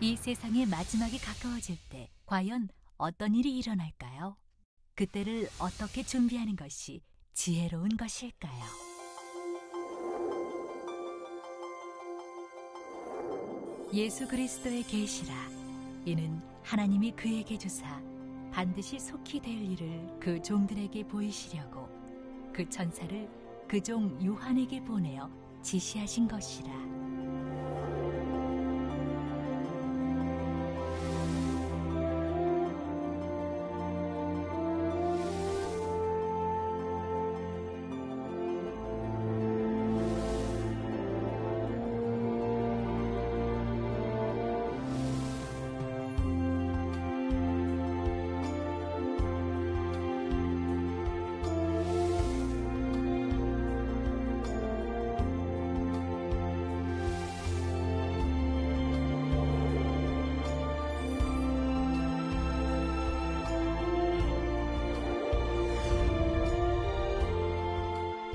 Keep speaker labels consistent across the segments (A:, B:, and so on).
A: 이 세상의 마지막이 가까워질 때 과연 어떤 일이 일어날까요? 그때를 어떻게 준비하는 것이 지혜로운 것일까요? 예수 그리스도의 계시라. 이는 하나님이 그에게 주사 반드시 속히 될 일을 그 종들에게 보이시려고 그 천사를 그 종 요한에게 보내어 지시하신 것이라.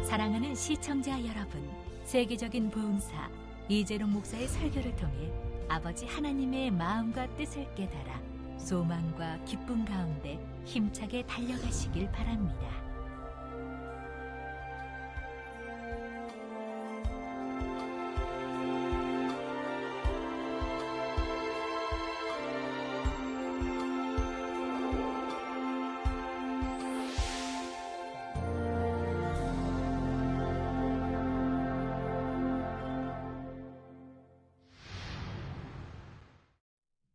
A: 사랑하는 시청자 여러분, 세계적인 부흥사 이재룡 목사의 설교를 통해 아버지 하나님의 마음과 뜻을 깨달아 소망과 기쁨 가운데 힘차게 달려가시길 바랍니다.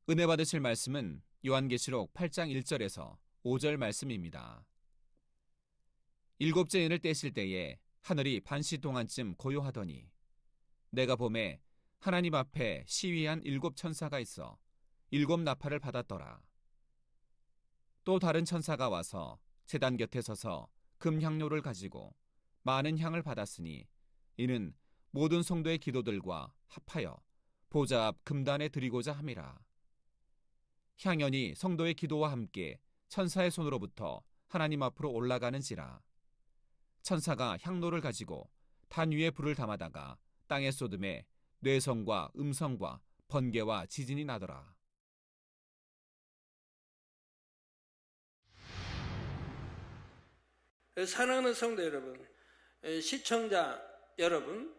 B: 은혜 받으실 말씀은 요한계시록 8장 1절에서 5절 말씀입니다. 일곱째 인을 떼실 때에 하늘이 반시 동안쯤 고요하더니 내가 보매 하나님 앞에 시위한 7천사가 있어 7 나팔을 받았더라. 또 다른 천사가 와서 제단 곁에 서서 금향료를 가지고 많은 향을 받았으니 이는 모든 성도의 기도들과 합하여 보좌 앞 금단에 드리고자 함이라. 향연이 성도의 기도와 함께 천사의 손으로부터 하나님 앞으로 올라가는지라. 천사가 향로를 가지고 단 위에 불을 담아다가 땅에 쏟음에 뇌성과 음성과 번개와 지진이 나더라.
C: 사랑하는 성도 여러분, 시청자 여러분,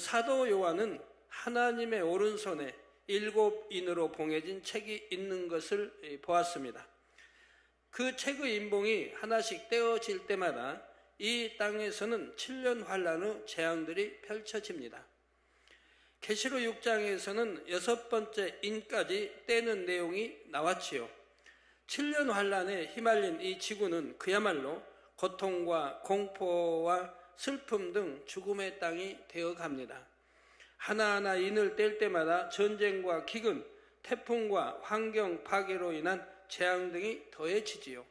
C: 사도 요한은 하나님의 오른손에 7인으로 봉해진 책이 있는 것을 보았습니다. 그 책의 인봉이 하나씩 떼어질 때마다 이 땅에서는 7년 환란의 재앙들이 펼쳐집니다. 계시록 6장에서는 6번째 인까지 떼는 내용이 나왔지요. 7년 환란에 휘말린 이 지구는 그야말로 고통과 공포와 슬픔 등 죽음의 땅이 되어갑니다. 하나하나 인을 뗄 때마다 전쟁과 기근, 태풍과 환경 파괴로 인한 재앙 등이 더해지지요.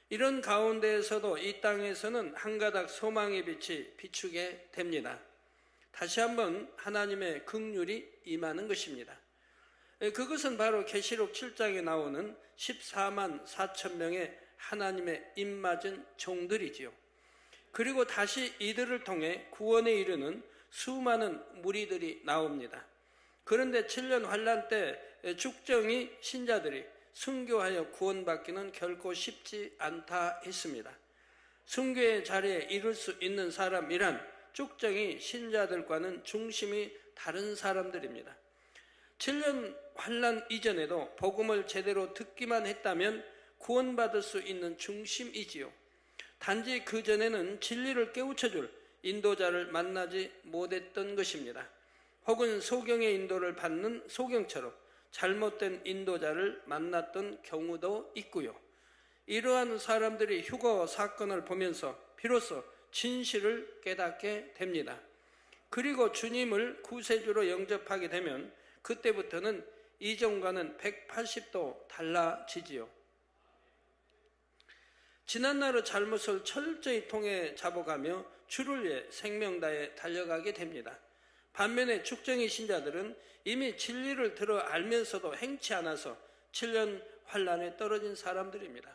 C: 이런 가운데에서도 이 땅에서는 한 가닥 소망의 빛이 비추게 됩니다. 다시 한번 하나님의 긍휼이 임하는 것입니다. 그것은 바로 계시록 7장에 나오는 14만 4천 명의 하나님의 입맞은 종들이지요. 그리고 다시 이들을 통해 구원에 이르는 수많은 무리들이 나옵니다. 그런데 7년 환란 때 죽정이 신자들이 순교하여 구원받기는 결코 쉽지 않다 했습니다. 순교의 자리에 이룰 수 있는 사람이란 죽정이 신자들과는 중심이 다른 사람들입니다. 7년 환란 이전에도 복음을 제대로 듣기만 했다면 구원받을 수 있는 중심이지요. 단지 그 전에는 진리를 깨우쳐줄 인도자를 만나지 못했던 것입니다. 혹은 소경의 인도를 받는 소경처럼 잘못된 인도자를 만났던 경우도 있고요. 이러한 사람들이 휴거 사건을 보면서 비로소 진실을 깨닫게 됩니다. 그리고 주님을 구세주로 영접하게 되면 그때부터는 이전과는 180도 달라지지요. 지난날의 잘못을 철저히 통해 잡아가며 주를 위해 생명 다해 달려가게 됩니다. 반면에 죽정이 신자들은 이미 진리를 들어 알면서도 행치 않아서 7년 환란에 떨어진 사람들입니다.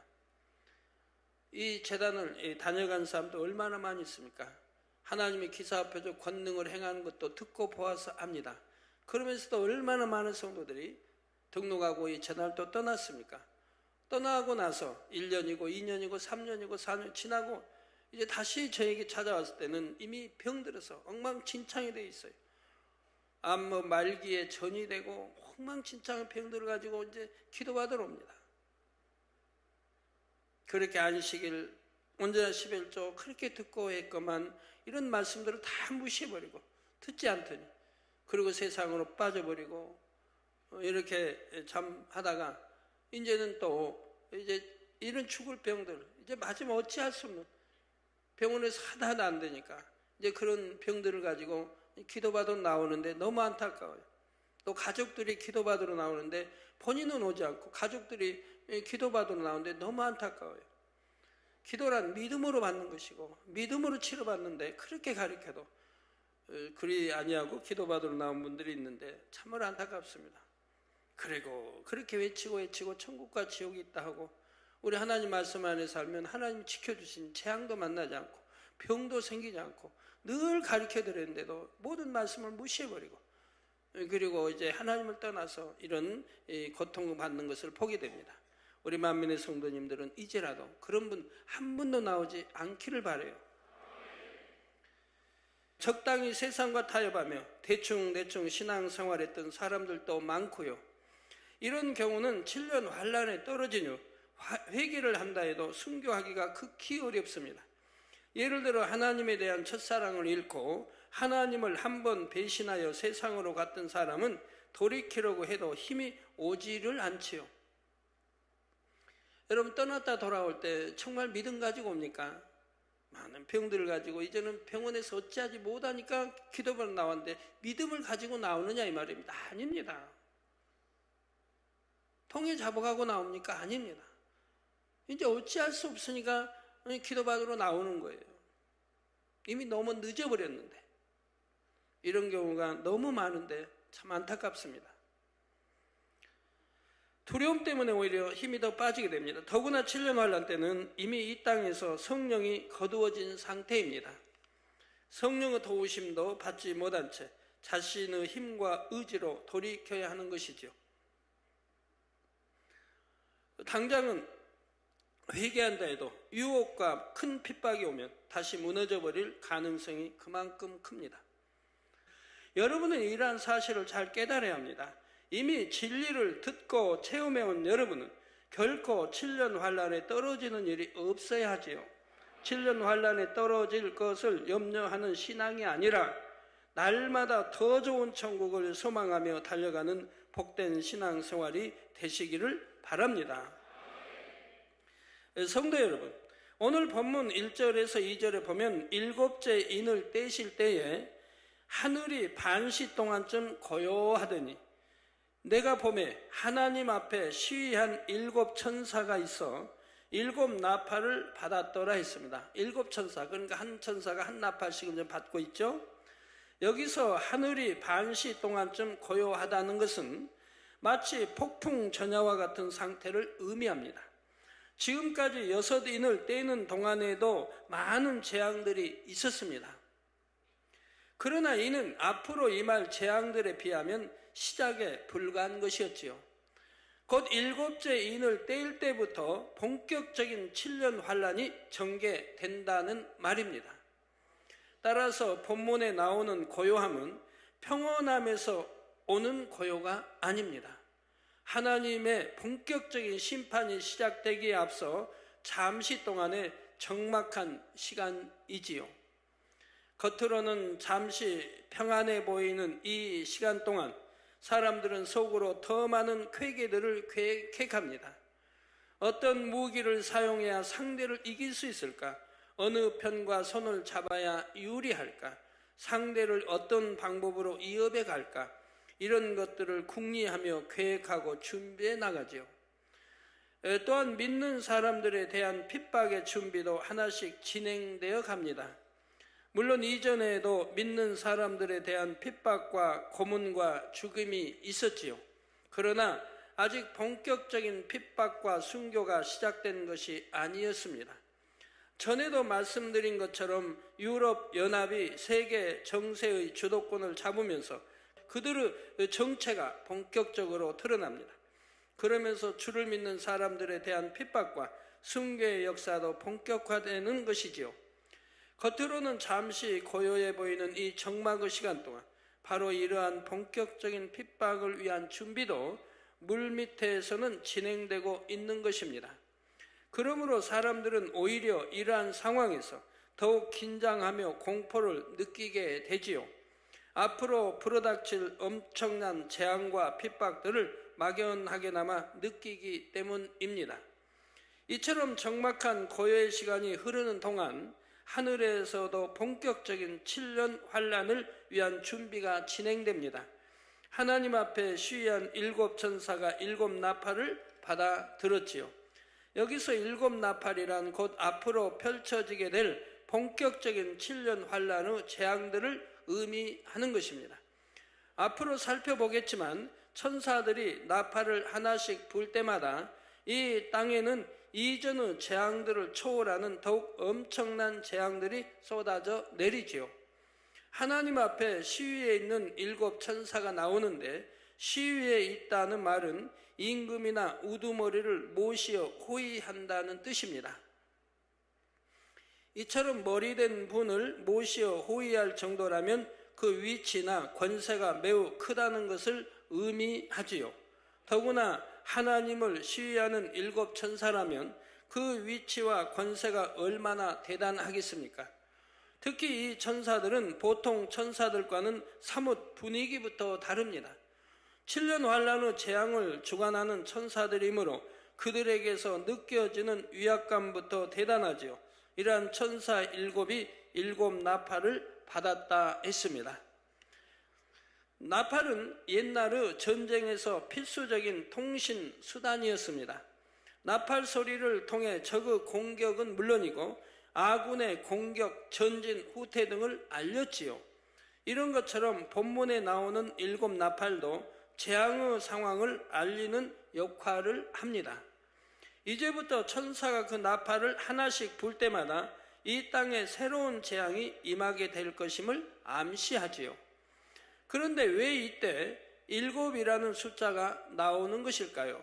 C: 이 재단을 다녀간 사람도 얼마나 많이 있습니까? 하나님이 기사표적 권능을 행하는 것도 듣고 보아서 압니다. 그러면서도 얼마나 많은 성도들이 등록하고 이 전화를 또 떠났습니까? 떠나고 나서 1년이고 2년이고 3년이고 4년 지나고 이제 다시 저에게 찾아왔을 때는 이미 병들어서 엉망진창이 돼 있어요. 암 말기에 전이 되고 엉망진창의 병들을 가지고 이제 기도받으러 옵니다. 그렇게 안식일, 온전한 11조 그렇게 듣고 했건만 이런 말씀들을 다 무시해버리고 듣지 않더니 그리고 세상으로 빠져버리고 이렇게 참 하다가 이제는 또 이제 이런 죽을 병들 이제 맞으면 어찌할 수 없는 병원에서 하나도 안 되니까 이제 그런 병들을 가지고 기도받으러 나오는데 너무 안타까워요. 또 가족들이 기도받으러 나오는데 본인은 오지 않고 가족들이 기도받으러 나오는데 너무 안타까워요. 기도란 믿음으로 받는 것이고 믿음으로 치료받는데 그렇게 가르쳐도 그리 아니하고 기도받으러 나온 분들이 있는데 참으로 안타깝습니다. 그리고 그렇게 외치고 천국과 지옥이 있다 하고 우리 하나님 말씀 안에 살면 하나님 지켜주신 재앙도 만나지 않고 병도 생기지 않고 늘 가르쳐드렸는데도 모든 말씀을 무시해버리고 그리고 이제 하나님을 떠나서 이런 고통받는 것을 보게 됩니다. 우리 만민의 성도님들은 이제라도 그런 분 한 분도 나오지 않기를 바라요. 적당히 세상과 타협하며 대충 신앙생활했던 사람들도 많고요. 이런 경우는 7년 환란에 떨어진 후 회개를 한다 해도 순교하기가 극히 어렵습니다. 예를 들어 하나님에 대한 첫사랑을 잃고 하나님을 한번 배신하여 세상으로 갔던 사람은 돌이키려고 해도 힘이 오지를 않지요. 여러분 떠났다 돌아올 때 정말 믿음 가지고 옵니까? 많은 병들을 가지고 이제는 병원에서 어찌하지 못하니까 기도받으러 나왔는데 믿음을 가지고 나오느냐 이 말입니다. 아닙니다. 통에 잡아가고 나옵니까? 아닙니다. 이제 어찌할 수 없으니까 기도받으러 나오는 거예요. 이미 너무 늦어버렸는데 이런 경우가 너무 많은데 참 안타깝습니다. 두려움 때문에 오히려 힘이 더 빠지게 됩니다. 더구나 7년 환란 때는 이미 이 땅에서 성령이 거두어진 상태입니다. 성령의 도우심도 받지 못한 채 자신의 힘과 의지로 돌이켜야 하는 것이죠. 당장은 회개한다 해도 유혹과 큰 핍박이 오면 다시 무너져 버릴 가능성이 그만큼 큽니다. 여러분은 이러한 사실을 잘 깨달아야 합니다. 이미 진리를 듣고 체험해온 여러분은 결코 7년 환란에 떨어지는 일이 없어야 하지요. 7년 환란에 떨어질 것을 염려하는 신앙이 아니라 날마다 더 좋은 천국을 소망하며 달려가는 복된 신앙생활이 되시기를 바랍니다. 성도 여러분, 오늘 본문 1절에서 2절에 보면 일곱째 인을 떼실 때에 하늘이 반시 동안쯤 고요하더니 내가 보매 하나님 앞에 시위한 7 천사가 있어 7 나팔을 받았더라 했습니다. 7 천사, 그러니까 한 천사가 한 나팔씩 이제 받고 있죠. 여기서 하늘이 반시 동안쯤 고요하다는 것은 마치 폭풍 전야와 같은 상태를 의미합니다. 지금까지 6인을 떼는 동안에도 많은 재앙들이 있었습니다. 그러나 이는 앞으로 임할 재앙들에 비하면 시작에 불과한 것이었지요. 곧 7째 인을 떼일 때부터 본격적인 7년 환란이 전개된다는 말입니다. 따라서 본문에 나오는 고요함은 평온함에서 오는 고요가 아닙니다. 하나님의 본격적인 심판이 시작되기에 앞서 잠시 동안의 적막한 시간이지요. 겉으로는 잠시 평안해 보이는 이 시간 동안 사람들은 속으로 더 많은 쾌계들을 계획합니다. 어떤 무기를 사용해야 상대를 이길 수 있을까? 어느 편과 손을 잡아야 유리할까? 상대를 어떤 방법으로 이업해 갈까? 이런 것들을 궁리하며 계획하고 준비해 나가죠. 또한 믿는 사람들에 대한 핍박의 준비도 하나씩 진행되어 갑니다. 물론 이전에도 믿는 사람들에 대한 핍박과 고문과 죽임이 있었지요. 그러나 아직 본격적인 핍박과 순교가 시작된 것이 아니었습니다. 전에도 말씀드린 것처럼 유럽 연합이 세계 정세의 주도권을 잡으면서 그들의 정체가 본격적으로 드러납니다. 그러면서 주를 믿는 사람들에 대한 핍박과 순교의 역사도 본격화되는 것이지요. 겉으로는 잠시 고요해 보이는 이 적막의 시간 동안 바로 이러한 본격적인 핍박을 위한 준비도 물밑에서는 진행되고 있는 것입니다. 그러므로 사람들은 오히려 이러한 상황에서 더욱 긴장하며 공포를 느끼게 되지요. 앞으로 불어닥칠 엄청난 재앙과 핍박들을 막연하게나마 느끼기 때문입니다. 이처럼 적막한 고요의 시간이 흐르는 동안 하늘에서도 본격적인 7년 환란을 위한 준비가 진행됩니다. 하나님 앞에 시위한 7 천사가 7 나팔을 받아들었지요. 여기서 7 나팔이란 곧 앞으로 펼쳐지게 될 본격적인 7년 환란의 재앙들을 의미하는 것입니다. 앞으로 살펴보겠지만 천사들이 나팔을 하나씩 불 때마다 이 땅에는 이전의 재앙들을 초월하는 더욱 엄청난 재앙들이 쏟아져 내리지요. 하나님 앞에 시위에 있는 7 천사가 나오는데 시위에 있다는 말은 임금이나 우두머리를 모시어 호위한다는 뜻입니다. 이처럼 머리된 분을 모시어 호위할 정도라면 그 위치나 권세가 매우 크다는 것을 의미하지요. 더구나 하나님을 시위하는 7 천사라면 그 위치와 권세가 얼마나 대단하겠습니까? 특히 이 천사들은 보통 천사들과는 사뭇 분위기부터 다릅니다. 7년 환란의 재앙을 주관하는 천사들이므로 그들에게서 느껴지는 위압감부터 대단하지요. 이러한 천사 7이 7 나팔을 받았다 했습니다. 나팔은 옛날의 전쟁에서 필수적인 통신 수단이었습니다. 나팔 소리를 통해 적의 공격은 물론이고 아군의 공격, 전진, 후퇴 등을 알렸지요. 이런 것처럼 본문에 나오는 7 나팔도 재앙의 상황을 알리는 역할을 합니다. 이제부터 천사가 그 나팔을 하나씩 불 때마다 이 땅에 새로운 재앙이 임하게 될 것임을 암시하지요. 그런데 왜 이때 7이라는 숫자가 나오는 것일까요?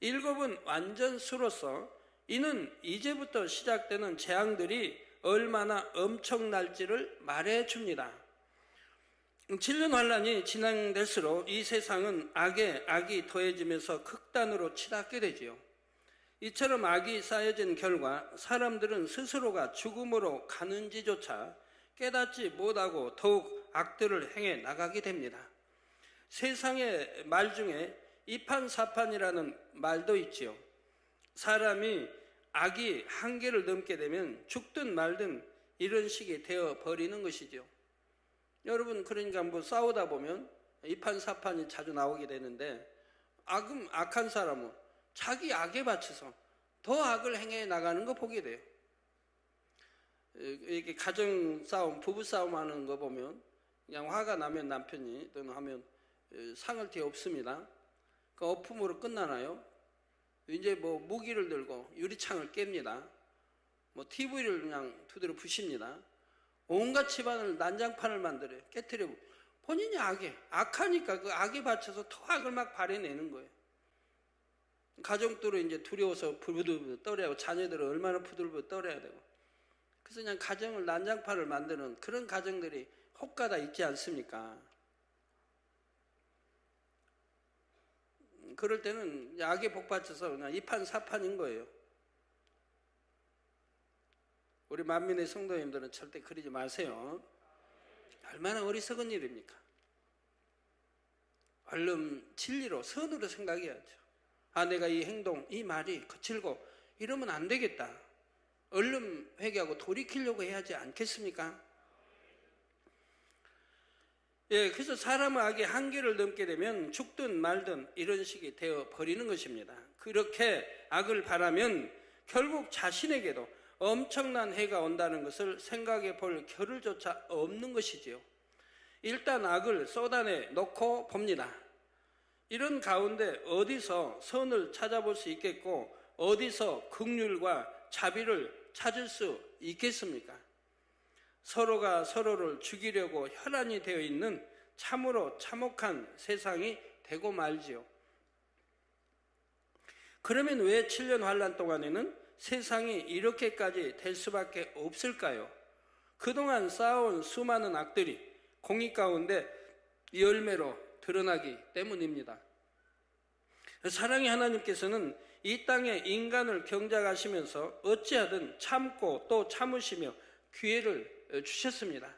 C: 7은 완전수로서 이는 이제부터 시작되는 재앙들이 얼마나 엄청날지를 말해줍니다. 7년 환란이 진행될수록 이 세상은 악에 악이 더해지면서 극단으로 치닫게 되지요. 이처럼 악이 쌓여진 결과 사람들은 스스로가 죽음으로 가는지조차 깨닫지 못하고 더욱 악들을 행해 나가게 됩니다. 세상의 말 중에 이판사판이라는 말도 있지요. 사람이 악이 한계를 넘게 되면 죽든 말든 이런 식이 되어 버리는 것이죠. 여러분, 그러니까 뭐 싸우다 보면 이판사판이 자주 나오게 되는데 악한 사람은 자기 악에 바쳐서 더 악을 행해 나가는 거 보게 돼요. 이렇게 가정 싸움, 부부 싸움 하는 거 보면 그냥 화가 나면 남편이 또는 하면 상을 뒤에 없습니다. 그 어품으로 끝나나요? 이제 뭐 무기를 들고 유리창을 깹니다. 뭐 TV를 그냥 두드려 부십니다. 온갖 집안을 난장판을 만들어요. 깨트려. 본인이 악하니까 그 악에 바쳐서 더 악을 막 발해내는 거예요. 가정도로 이제 두려워서 부들부들 떨어야 하고 자녀들은 얼마나 부들부들 떨어야 되고. 그래서 그냥 가정을 난장판을 만드는 그런 가정들이 혹가다 있지 않습니까? 그럴 때는 악에 복받쳐서 그냥 이판사판인 거예요. 우리 만민의 성도님들은 절대 그러지 마세요. 얼마나 어리석은 일입니까? 얼른 진리로 선으로 생각해야죠. 내가 이 행동, 이 말이 거칠고 이러면 안 되겠다. 얼른 회개하고 돌이키려고 해야 하지 않겠습니까? 예, 그래서 사람의 악이 한계를 넘게 되면 죽든 말든 이런 식이 되어 버리는 것입니다. 그렇게 악을 바라면 결국 자신에게도 엄청난 해가 온다는 것을 생각해 볼 겨를조차 없는 것이지요. 일단 악을 쏟아내 놓고 봅니다. 이런 가운데 어디서 선을 찾아볼 수 있겠고 어디서 긍휼과 자비를 찾을 수 있겠습니까? 서로가 서로를 죽이려고 혈안이 되어 있는 참으로 참혹한 세상이 되고 말지요. 그러면 왜 7년 환란 동안에는 세상이 이렇게까지 될 수밖에 없을까요? 그동안 쌓아온 수많은 악들이 공의 가운데 열매로 드러나기 때문입니다. 사랑의 하나님께서는 이 땅에 인간을 경작하시면서 어찌하든 참고 또 참으시며 기회를 주셨습니다.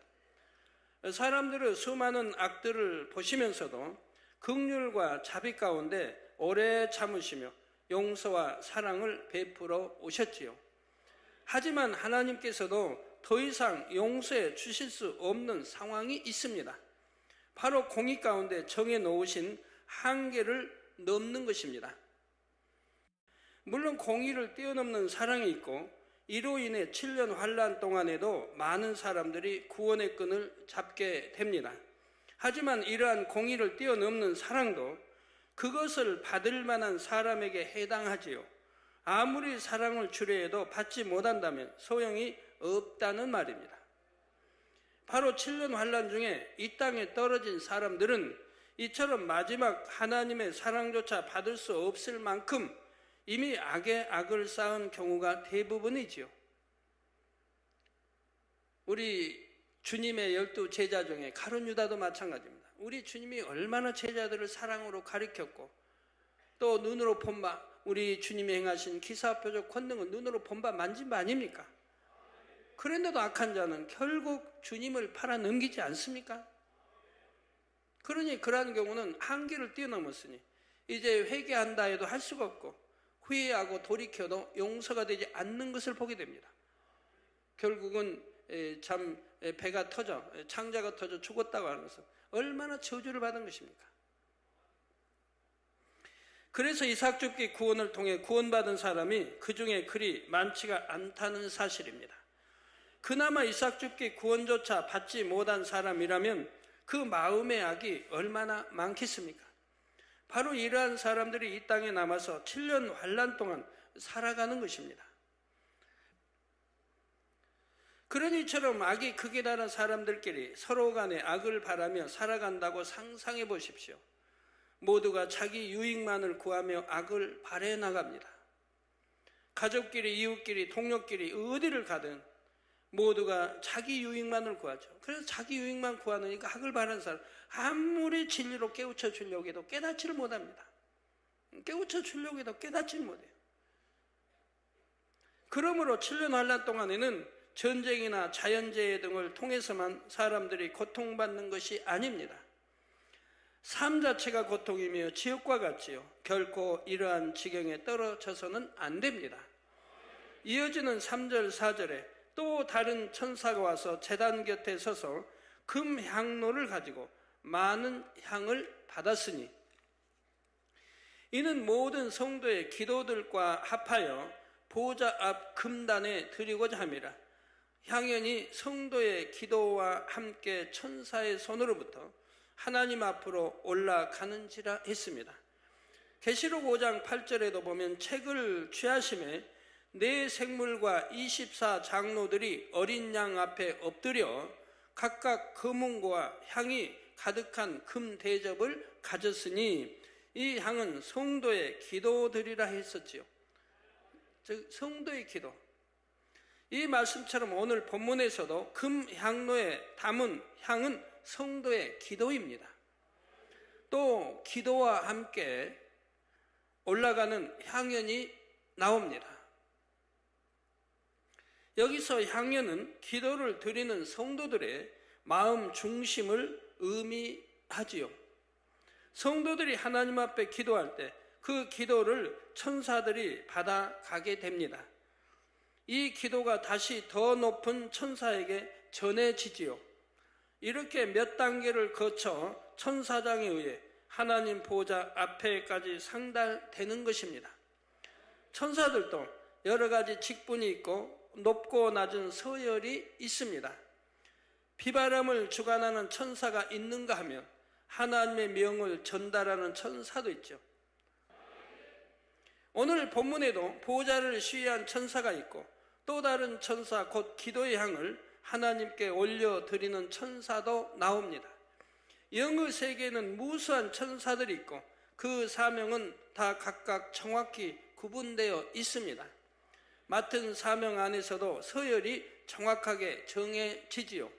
C: 사람들의 수많은 악들을 보시면서도 긍휼과 자비 가운데 오래 참으시며 용서와 사랑을 베풀어 오셨지요. 하지만 하나님께서도 더 이상 용서해 주실 수 없는 상황이 있습니다. 바로 공의 가운데 정해 놓으신 한계를 넘는 것입니다. 물론 공의를 뛰어넘는 사랑이 있고 이로 인해 7년 환란 동안에도 많은 사람들이 구원의 끈을 잡게 됩니다. 하지만 이러한 공의를 뛰어넘는 사랑도 그것을 받을 만한 사람에게 해당하지요. 아무리 사랑을 주려 해도 받지 못한다면 소용이 없다는 말입니다. 바로 7년 환란 중에 이 땅에 떨어진 사람들은 이처럼 마지막 하나님의 사랑조차 받을 수 없을 만큼 이미 악에 악을 쌓은 경우가 대부분이지요. 우리 주님의 12 제자 중에 가룟 유다도 마찬가지입니다. 우리 주님이 얼마나 제자들을 사랑으로 가르쳤고 또 눈으로 본 바, 우리 주님이 행하신 기사 표적 권능은 눈으로 본 바 만진 바 아닙니까? 그런데도 악한 자는 결국 주님을 팔아 넘기지 않습니까? 그러니 그러한 경우는 한계를 뛰어넘었으니 이제 회개한다 해도 할 수가 없고 후회하고 돌이켜도 용서가 되지 않는 것을 보게 됩니다. 결국은 참 배가 터져 창자가 터져 죽었다고 하는 것은 얼마나 저주를 받은 것입니까? 그래서 이삭줍기 구원을 통해 구원받은 사람이 그 중에 그리 많지가 않다는 사실입니다. 그나마 이삭줍기 구원조차 받지 못한 사람이라면 그 마음의 악이 얼마나 많겠습니까? 바로 이러한 사람들이 이 땅에 남아서 7년 환란 동안 살아가는 것입니다. 그런 이처럼 악이 극에 달한 사람들끼리 서로 간에 악을 바라며 살아간다고 상상해 보십시오. 모두가 자기 유익만을 구하며 악을 발해 나갑니다. 가족끼리, 이웃끼리, 동료끼리 어디를 가든 모두가 자기 유익만을 구하죠. 그래서 자기 유익만 구하니까 악을 바라는 사람, 아무리 진리로 깨우쳐 주려고 해도 깨닫지를 못합니다. 깨우쳐 주려고 해도 깨닫지를 못해요. 그러므로 7년 환란 동안에는 전쟁이나 자연재해 등을 통해서만 사람들이 고통받는 것이 아닙니다. 삶 자체가 고통이며 지옥과 같지요. 결코 이러한 지경에 떨어져서는 안 됩니다. 이어지는 3절 4절에 또 다른 천사가 와서 제단 곁에 서서 금향로를 가지고 많은 향을 받았으니 이는 모든 성도의 기도들과 합하여 보좌 앞 금단에 드리고자 함이라. 향연이 성도의 기도와 함께 천사의 손으로부터 하나님 앞으로 올라가는지라 했습니다. 계시록 5장 8절에도 보면 책을 취하심에 네 생물과 24 장로들이 어린 양 앞에 엎드려 각각 금은과 향이 가득한 금 대접을 가졌으니 이 향은 성도의 기도들이라 했었지요. 즉 성도의 기도. 이 말씀처럼 오늘 본문에서도 금향로에 담은 향은 성도의 기도입니다. 또 기도와 함께 올라가는 향연이 나옵니다. 여기서 향연은 기도를 드리는 성도들의 마음 중심을 의미하지요. 성도들이 하나님 앞에 기도할 때 그 기도를 천사들이 받아가게 됩니다. 이 기도가 다시 더 높은 천사에게 전해지지요. 이렇게 몇 단계를 거쳐 천사장에 의해 하나님 보좌 앞에까지 상달되는 것입니다. 천사들도 여러 가지 직분이 있고 높고 낮은 서열이 있습니다. 비바람을 주관하는 천사가 있는가 하면 하나님의 명을 전달하는 천사도 있죠. 오늘 본문에도 보좌를 시위한 천사가 있고 또 다른 천사 곧 기도의 향을 하나님께 올려드리는 천사도 나옵니다. 영의 세계에는 무수한 천사들이 있고 그 사명은 다 각각 정확히 구분되어 있습니다. 맡은 사명 안에서도 서열이 정확하게 정해지지요.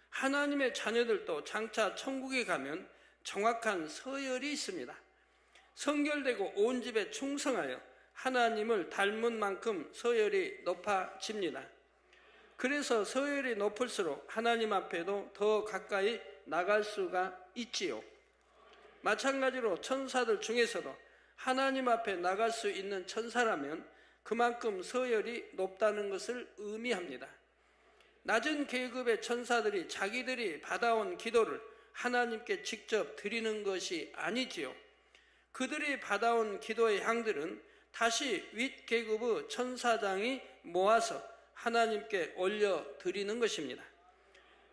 C: 하나님의 자녀들도 장차 천국에 가면 정확한 서열이 있습니다. 성결되고 온 집에 충성하여 하나님을 닮은 만큼 서열이 높아집니다. 그래서 서열이 높을수록 하나님 앞에도 더 가까이 나갈 수가 있지요. 마찬가지로 천사들 중에서도 하나님 앞에 나갈 수 있는 천사라면 그만큼 서열이 높다는 것을 의미합니다. 낮은 계급의 천사들이 자기들이 받아온 기도를 하나님께 직접 드리는 것이 아니지요. 그들이 받아온 기도의 향들은 다시 윗계급의 천사장이 모아서 하나님께 올려드리는 것입니다.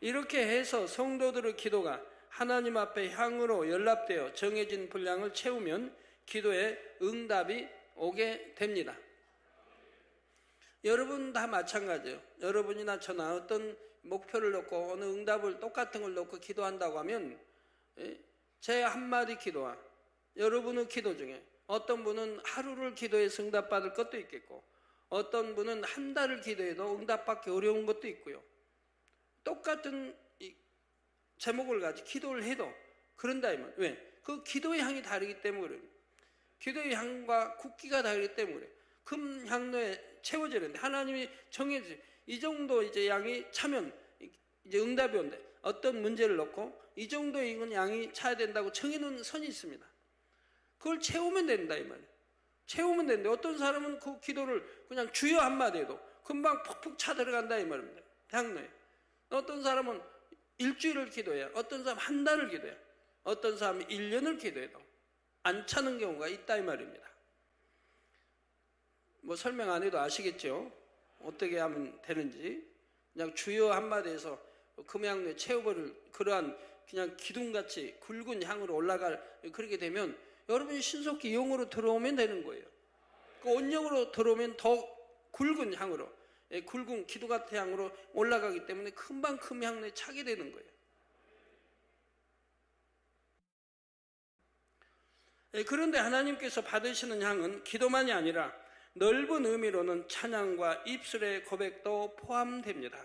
C: 이렇게 해서 성도들의 기도가 하나님 앞에 향으로 연락되어 정해진 분량을 채우면 기도에 응답이 오게 됩니다. 여러분 다 마찬가지예요. 여러분이나 저나 어떤 목표를 놓고 어느 응답을 똑같은 걸 놓고 기도한다고 하면 제 한마디 기도와 여러분의 기도 중에 어떤 분은 하루를 기도해서 응답받을 것도 있겠고 어떤 분은 한 달을 기도해도 응답받기 어려운 것도 있고요. 똑같은 제목을 가지고 기도를 해도 그런다 이 말. 왜? 그 기도의 향이 다르기 때문에 그래요. 기도의 향과 굵기가 다르기 때문에 그래요. 금 향로에 채워지는데 하나님이 정해져 이 정도 이제 양이 차면 이제 응답이 온다. 어떤 문제를 놓고 이 정도 이건 양이 차야 된다고 정해놓은 선이 있습니다. 그걸 채우면 된다 이 말이에요. 채우면 되는데 어떤 사람은 그 기도를 그냥 주여 한마디 해도 금방 푹푹 차 들어간다 이 말입니다. 향로에. 어떤 사람은 일주일을 기도해야 어떤 사람은 한 달을 기도해야 어떤 사람은 1년을 기도해도 안 차는 경우가 있다 이 말입니다. 뭐 설명 안 해도 아시겠죠? 어떻게 하면 되는지. 그냥 주여 한마디에서 금향로에 채워버릴 그러한 그냥 기둥같이 굵은 향으로 올라갈 그렇게 되면 여러분이 신속히 영으로 들어오면 되는 거예요. 그 온영으로 들어오면 더 굵은 향으로 굵은 기둥 같은 향으로 올라가기 때문에 금방 금향로에 차게 되는 거예요. 그런데 하나님께서 받으시는 향은 기도만이 아니라 넓은 의미로는 찬양과 입술의 고백도 포함됩니다.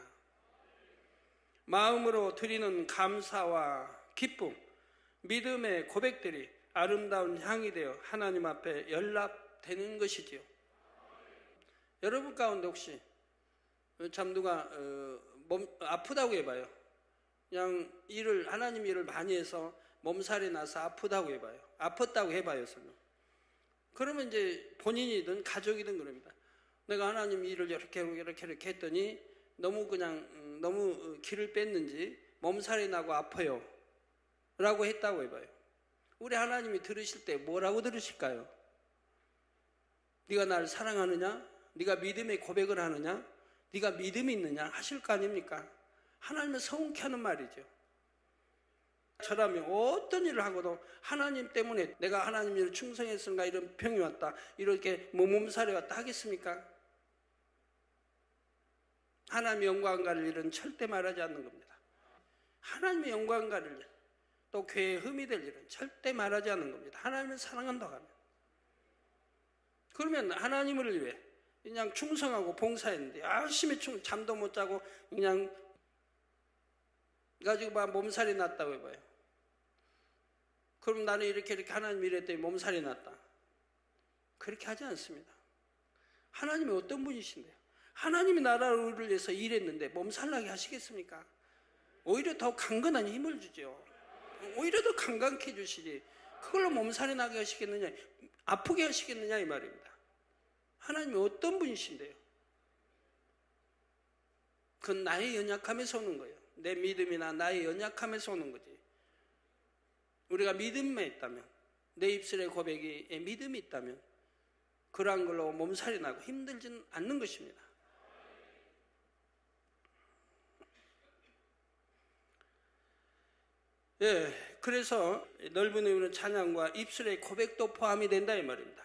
C: 마음으로 드리는 감사와 기쁨, 믿음의 고백들이 아름다운 향이 되어 하나님 앞에 연락되는 것이지요. 여러분 가운데 혹시 참 누가 몸 아프다고 해봐요. 그냥 하나님 일을 많이 해서 몸살이 나서 아프다고 해봐요. 아팠다고 해봐요. 그러면 이제 본인이든 가족이든 그럽니다. 내가 하나님 일을 이렇게 했더니 너무 기를 뺐는지 몸살이 나고 아파요. 라고 했다고 해봐요. 우리 하나님이 들으실 때 뭐라고 들으실까요? 네가 나를 사랑하느냐? 네가 믿음의 고백을 하느냐? 네가 믿음이 있느냐? 하실 거 아닙니까? 하나님은 서운케 하는 말이죠. 저라면 어떤 일을 하고도 하나님 때문에 내가 하나님 일을 충성했으니까 이런 병이 왔다, 이렇게 몸살이 왔다 하겠습니까? 하나님의 영광 가릴 일은 절대 말하지 않는 겁니다. 하나님의 영광 가릴 일, 또 교회에 흠이 될 일은 절대 말하지 않는 겁니다. 하나님을 사랑한다고 하면. 그러면 하나님을 위해 그냥 충성하고 봉사했는데 열심히 잠도 못 자고 그냥 가지고 막 몸살이 났다고 해봐요. 그럼 나는 이렇게 하나님 일했더니 몸살이 났다. 그렇게 하지 않습니다. 하나님이 어떤 분이신데요? 하나님이 나라를 위해서 일했는데 몸살나게 하시겠습니까? 오히려 더 강건한 힘을 주죠. 오히려 더 강건케 해주시지. 그걸로 몸살이 나게 하시겠느냐, 아프게 하시겠느냐 이 말입니다. 하나님이 어떤 분이신데요? 그건 나의 연약함에서 오는 거예요. 내 믿음이나 나의 연약함에서 오는 거지. 우리가 믿음만 있다면, 내 입술의 고백에 믿음이 있다면 그러한 걸로 몸살이 나고 힘들지는 않는 것입니다. 그래서 넓은 의미는 찬양과 입술의 고백도 포함이 된다 이 말입니다.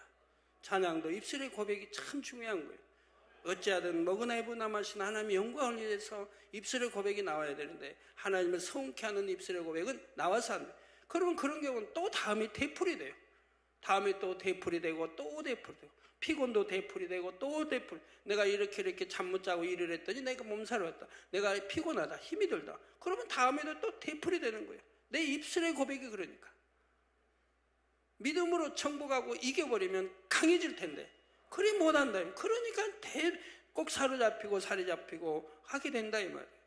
C: 찬양도 입술의 고백이 참 중요한 거예요. 어찌하든 먹으나 입으나 마시나 하나님의 영광을 위해서 입술의 고백이 나와야 되는데 하나님을 서운케 하는 입술의 고백은 나와서 안 돼요. 그러면 그런 경우는 또 다음이 되풀이 돼요. 다음에 또 되풀이 되고 또 되풀이 되고 피곤도 되풀이 되고 또 되풀이. 내가 이렇게 잠 못 자고 일을 했더니 내가 몸살을 왔다. 내가 피곤하다. 힘이 들다. 그러면 다음에도 또 되풀이 되는 거예요. 내 입술의 고백이 그러니까. 믿음으로 정복하고 이겨버리면 강해질 텐데 그리 못한다. 그러니까 꼭 사로잡히고 살이 잡히고 하게 된다 이 말이에요.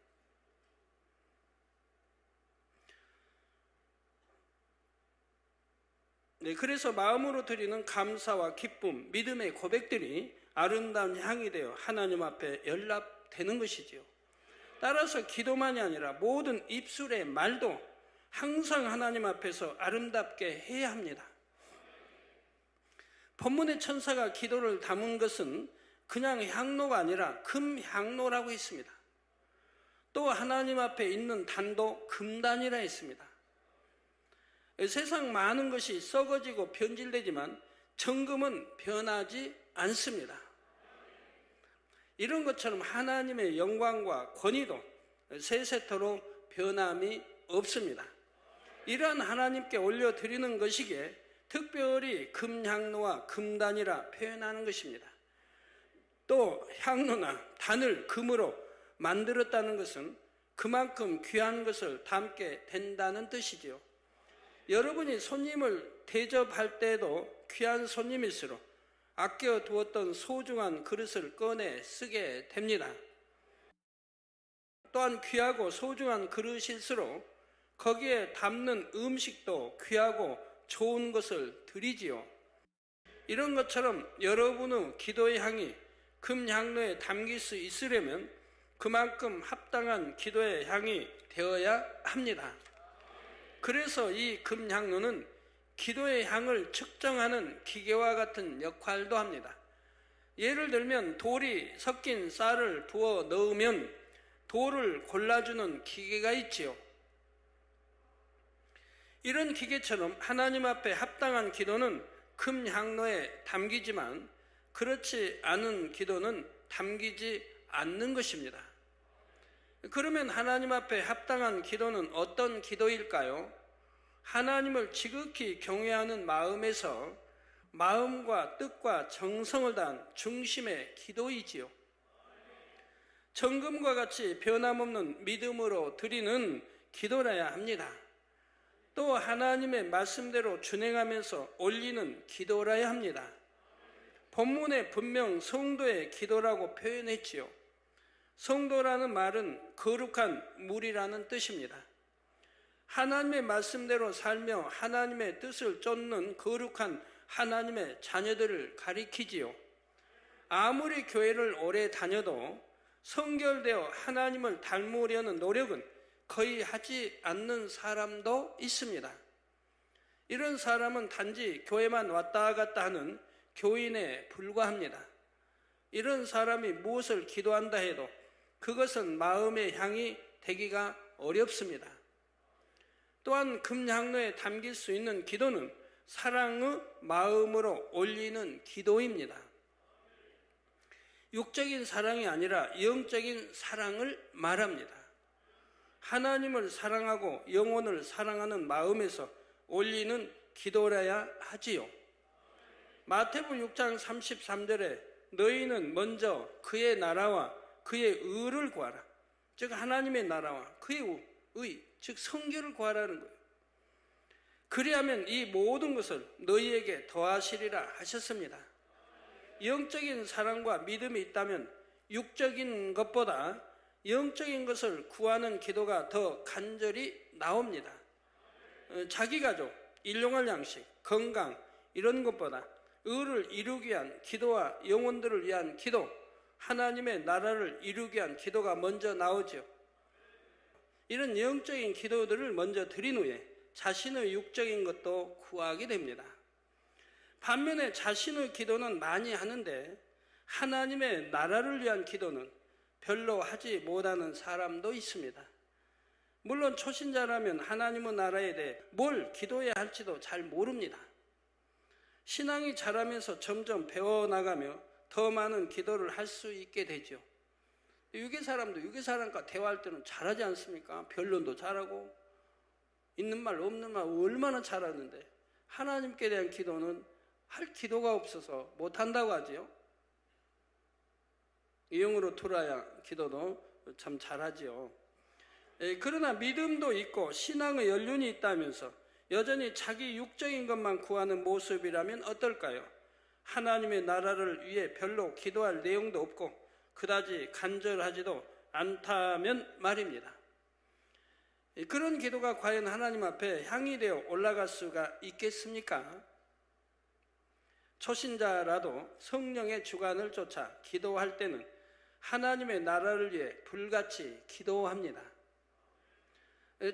C: 네, 그래서 마음으로 드리는 감사와 기쁨, 믿음의 고백들이 아름다운 향이 되어 하나님 앞에 연락되는 것이지요. 따라서 기도만이 아니라 모든 입술의 말도 항상 하나님 앞에서 아름답게 해야 합니다. 본문의 천사가 기도를 담은 것은 그냥 향로가 아니라 금향로라고 했습니다. 또 하나님 앞에 있는 단도 금단이라 했습니다. 세상 많은 것이 썩어지고 변질되지만 정금은 변하지 않습니다. 이런 것처럼 하나님의 영광과 권위도 세세토록 변함이 없습니다. 이러한 하나님께 올려드리는 것이기에 특별히 금향로와 금단이라 표현하는 것입니다. 또 향로나 단을 금으로 만들었다는 것은 그만큼 귀한 것을 담게 된다는 뜻이지요. 여러분이 손님을 대접할 때도 귀한 손님일수록 아껴두었던 소중한 그릇을 꺼내 쓰게 됩니다. 또한 귀하고 소중한 그릇일수록 거기에 담는 음식도 귀하고 좋은 것을 드리지요. 이런 것처럼 여러분의 기도의 향이 금향로에 담길 수 있으려면 그만큼 합당한 기도의 향이 되어야 합니다. 그래서 이 금향로는 기도의 향을 측정하는 기계와 같은 역할도 합니다. 예를 들면 돌이 섞인 쌀을 부어 넣으면 돌을 골라주는 기계가 있지요. 이런 기계처럼 하나님 앞에 합당한 기도는 금향로에 담기지만 그렇지 않은 기도는 담기지 않는 것입니다. 그러면 하나님 앞에 합당한 기도는 어떤 기도일까요? 하나님을 지극히 경외하는 마음에서 마음과 뜻과 정성을 다한 중심의 기도이지요. 정금과 같이 변함없는 믿음으로 드리는 기도라야 합니다. 또 하나님의 말씀대로 준행하면서 올리는 기도라야 합니다. 본문에 분명 성도의 기도라고 표현했지요. 성도라는 말은 거룩한 물이라는 뜻입니다. 하나님의 말씀대로 살며 하나님의 뜻을 쫓는 거룩한 하나님의 자녀들을 가리키지요. 아무리 교회를 오래 다녀도 성결되어 하나님을 닮으려는 노력은 거의 하지 않는 사람도 있습니다. 이런 사람은 단지 교회만 왔다 갔다 하는 교인에 불과합니다. 이런 사람이 무엇을 기도한다 해도 그것은 마음의 향이 되기가 어렵습니다. 또한 금향로에 담길 수 있는 기도는 사랑의 마음으로 올리는 기도입니다. 육적인 사랑이 아니라 영적인 사랑을 말합니다. 하나님을 사랑하고 영혼을 사랑하는 마음에서 올리는 기도라야 하지요. 마태복음 6장 33절에 너희는 먼저 그의 나라와 그의 의를 구하라. 즉 하나님의 나라와 그의 의, 즉 성결을 구하라는 거예요. 그리하면 이 모든 것을 너희에게 더하시리라 하셨습니다. 영적인 사랑과 믿음이 있다면 육적인 것보다 영적인 것을 구하는 기도가 더 간절히 나옵니다. 자기 가족, 일용할 양식, 건강 이런 것보다 의를 이루기 위한 기도와 영혼들을 위한 기도, 하나님의 나라를 이루기 위한 기도가 먼저 나오죠. 이런 영적인 기도들을 먼저 드린 후에 자신의 육적인 것도 구하게 됩니다. 반면에 자신의 기도는 많이 하는데 하나님의 나라를 위한 기도는 별로 하지 못하는 사람도 있습니다. 물론 초신자라면 하나님의 나라에 대해 뭘 기도해야 할지도 잘 모릅니다. 신앙이 자라면서 점점 배워나가며 더 많은 기도를 할 수 있게 되죠. 유괴사람도 유괴사람과 대화할 때는 잘하지 않습니까? 변론도 잘하고 있는 말 없는 말 얼마나 잘하는데 하나님께 대한 기도는 할 기도가 없어서 못한다고 하지요. 영으로 들어야 기도도 참 잘하지요. 그러나 믿음도 있고 신앙의 연륜이 있다면서 여전히 자기 육적인 것만 구하는 모습이라면 어떨까요? 하나님의 나라를 위해 별로 기도할 내용도 없고 그다지 간절하지도 않다면 말입니다. 그런 기도가 과연 하나님 앞에 향이 되어 올라갈 수가 있겠습니까? 초신자라도 성령의 주관을 쫓아 기도할 때는 하나님의 나라를 위해 불같이 기도합니다.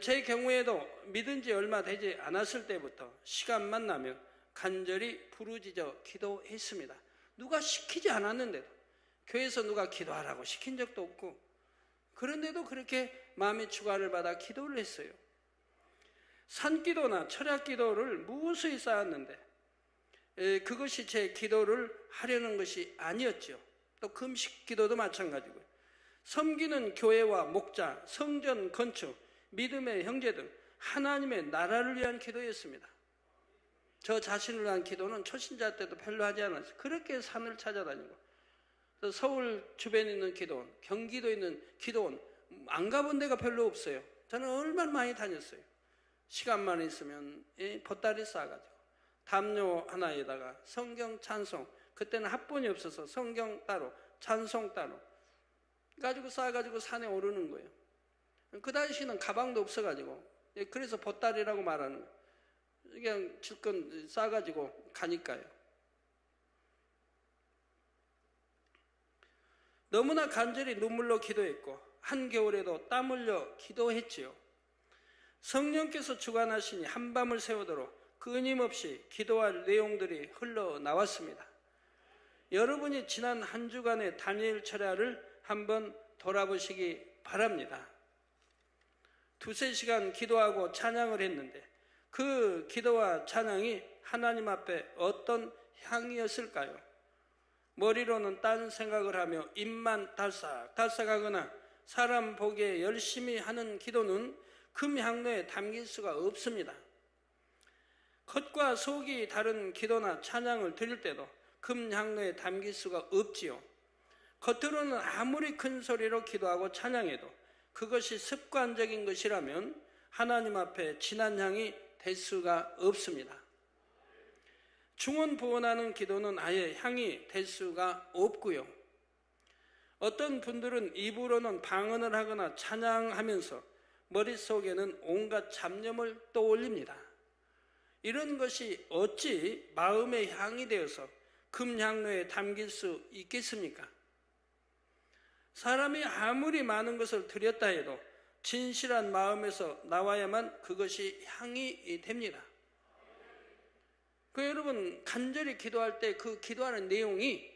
C: 제 경우에도 믿은 지 얼마 되지 않았을 때부터 시간만 나면 간절히 부르짖어 기도했습니다. 누가 시키지 않았는데도, 교회에서 누가 기도하라고 시킨 적도 없고, 그런데도 그렇게 마음의 주관을 받아 기도를 했어요. 산기도나 철야기도를 무수히 쌓았는데 그것이 제 기도를 하려는 것이 아니었죠. 또 금식기도도 마찬가지고요. 섬기는 교회와 목자, 성전 건축, 믿음의 형제 등 하나님의 나라를 위한 기도였습니다. 저 자신을 위한 기도는 초신자 때도 별로 하지 않았어요. 그렇게 산을 찾아다니고 서울 주변에 있는 기도원, 경기도에 있는 기도원 안 가본 데가 별로 없어요. 저는 얼마나 많이 다녔어요. 시간만 있으면 보따리 싸가지고 담요 하나에다가 성경 찬송, 그때는 합본이 없어서 성경 따로 찬송 따로 가지고 싸가지고 산에 오르는 거예요. 그 당시에는 가방도 없어가지고, 그래서 보따리라고 말하는 거예요. 그냥 질끈 싸가지고 가니까요. 너무나 간절히 눈물로 기도했고 한겨울에도 땀 흘려 기도했지요. 성령께서 주관하시니 한밤을 새우도록 끊임없이 기도할 내용들이 흘러나왔습니다. 여러분이 지난 한 주간의 다니엘 철야를 한번 돌아보시기 바랍니다. 2-3시간 기도하고 찬양을 했는데 그 기도와 찬양이 하나님 앞에 어떤 향이었을까요? 머리로는 딴 생각을 하며 입만 달싹달싹하거나 사람 보기에 열심히 하는 기도는 금향로에 담길 수가 없습니다. 겉과 속이 다른 기도나 찬양을 드릴 때도 금향로에 담길 수가 없지요. 겉으로는 아무리 큰 소리로 기도하고 찬양해도 그것이 습관적인 것이라면 하나님 앞에 진한 향이 될 수가 없습니다. 중언부언하는 기도는 아예 향이 될 수가 없고요. 어떤 분들은 입으로는 방언을 하거나 찬양하면서 머릿속에는 온갖 잡념을 떠올립니다. 이런 것이 어찌 마음의 향이 되어서 금향로에 담길 수 있겠습니까? 사람이 아무리 많은 것을 드렸다 해도 진실한 마음에서 나와야만 그것이 향이 됩니다. 여러분 간절히 기도할 때 그 기도하는 내용이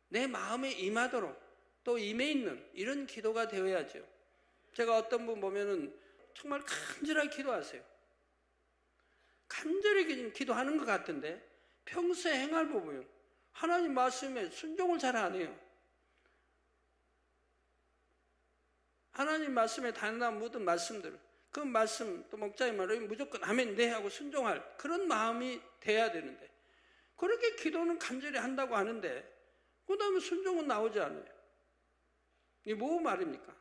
C: 내 마음에 임하도록 또 임해 있는 이런 기도가 되어야죠. 제가 어떤 분 보면은 정말 간절하게 기도하세요. 간절히 기도하는 것 같은데 평소에 행할 보면 하나님 말씀에 순종을 잘 안 해요. 하나님 말씀에 단단한 모든 말씀들, 그 말씀 또 목자의 말을 무조건 아멘 네 하고 순종할 그런 마음이 돼야 되는데 그렇게 기도는 간절히 한다고 하는데 그 다음에 순종은 나오지 않아요. 이게 뭐 말입니까?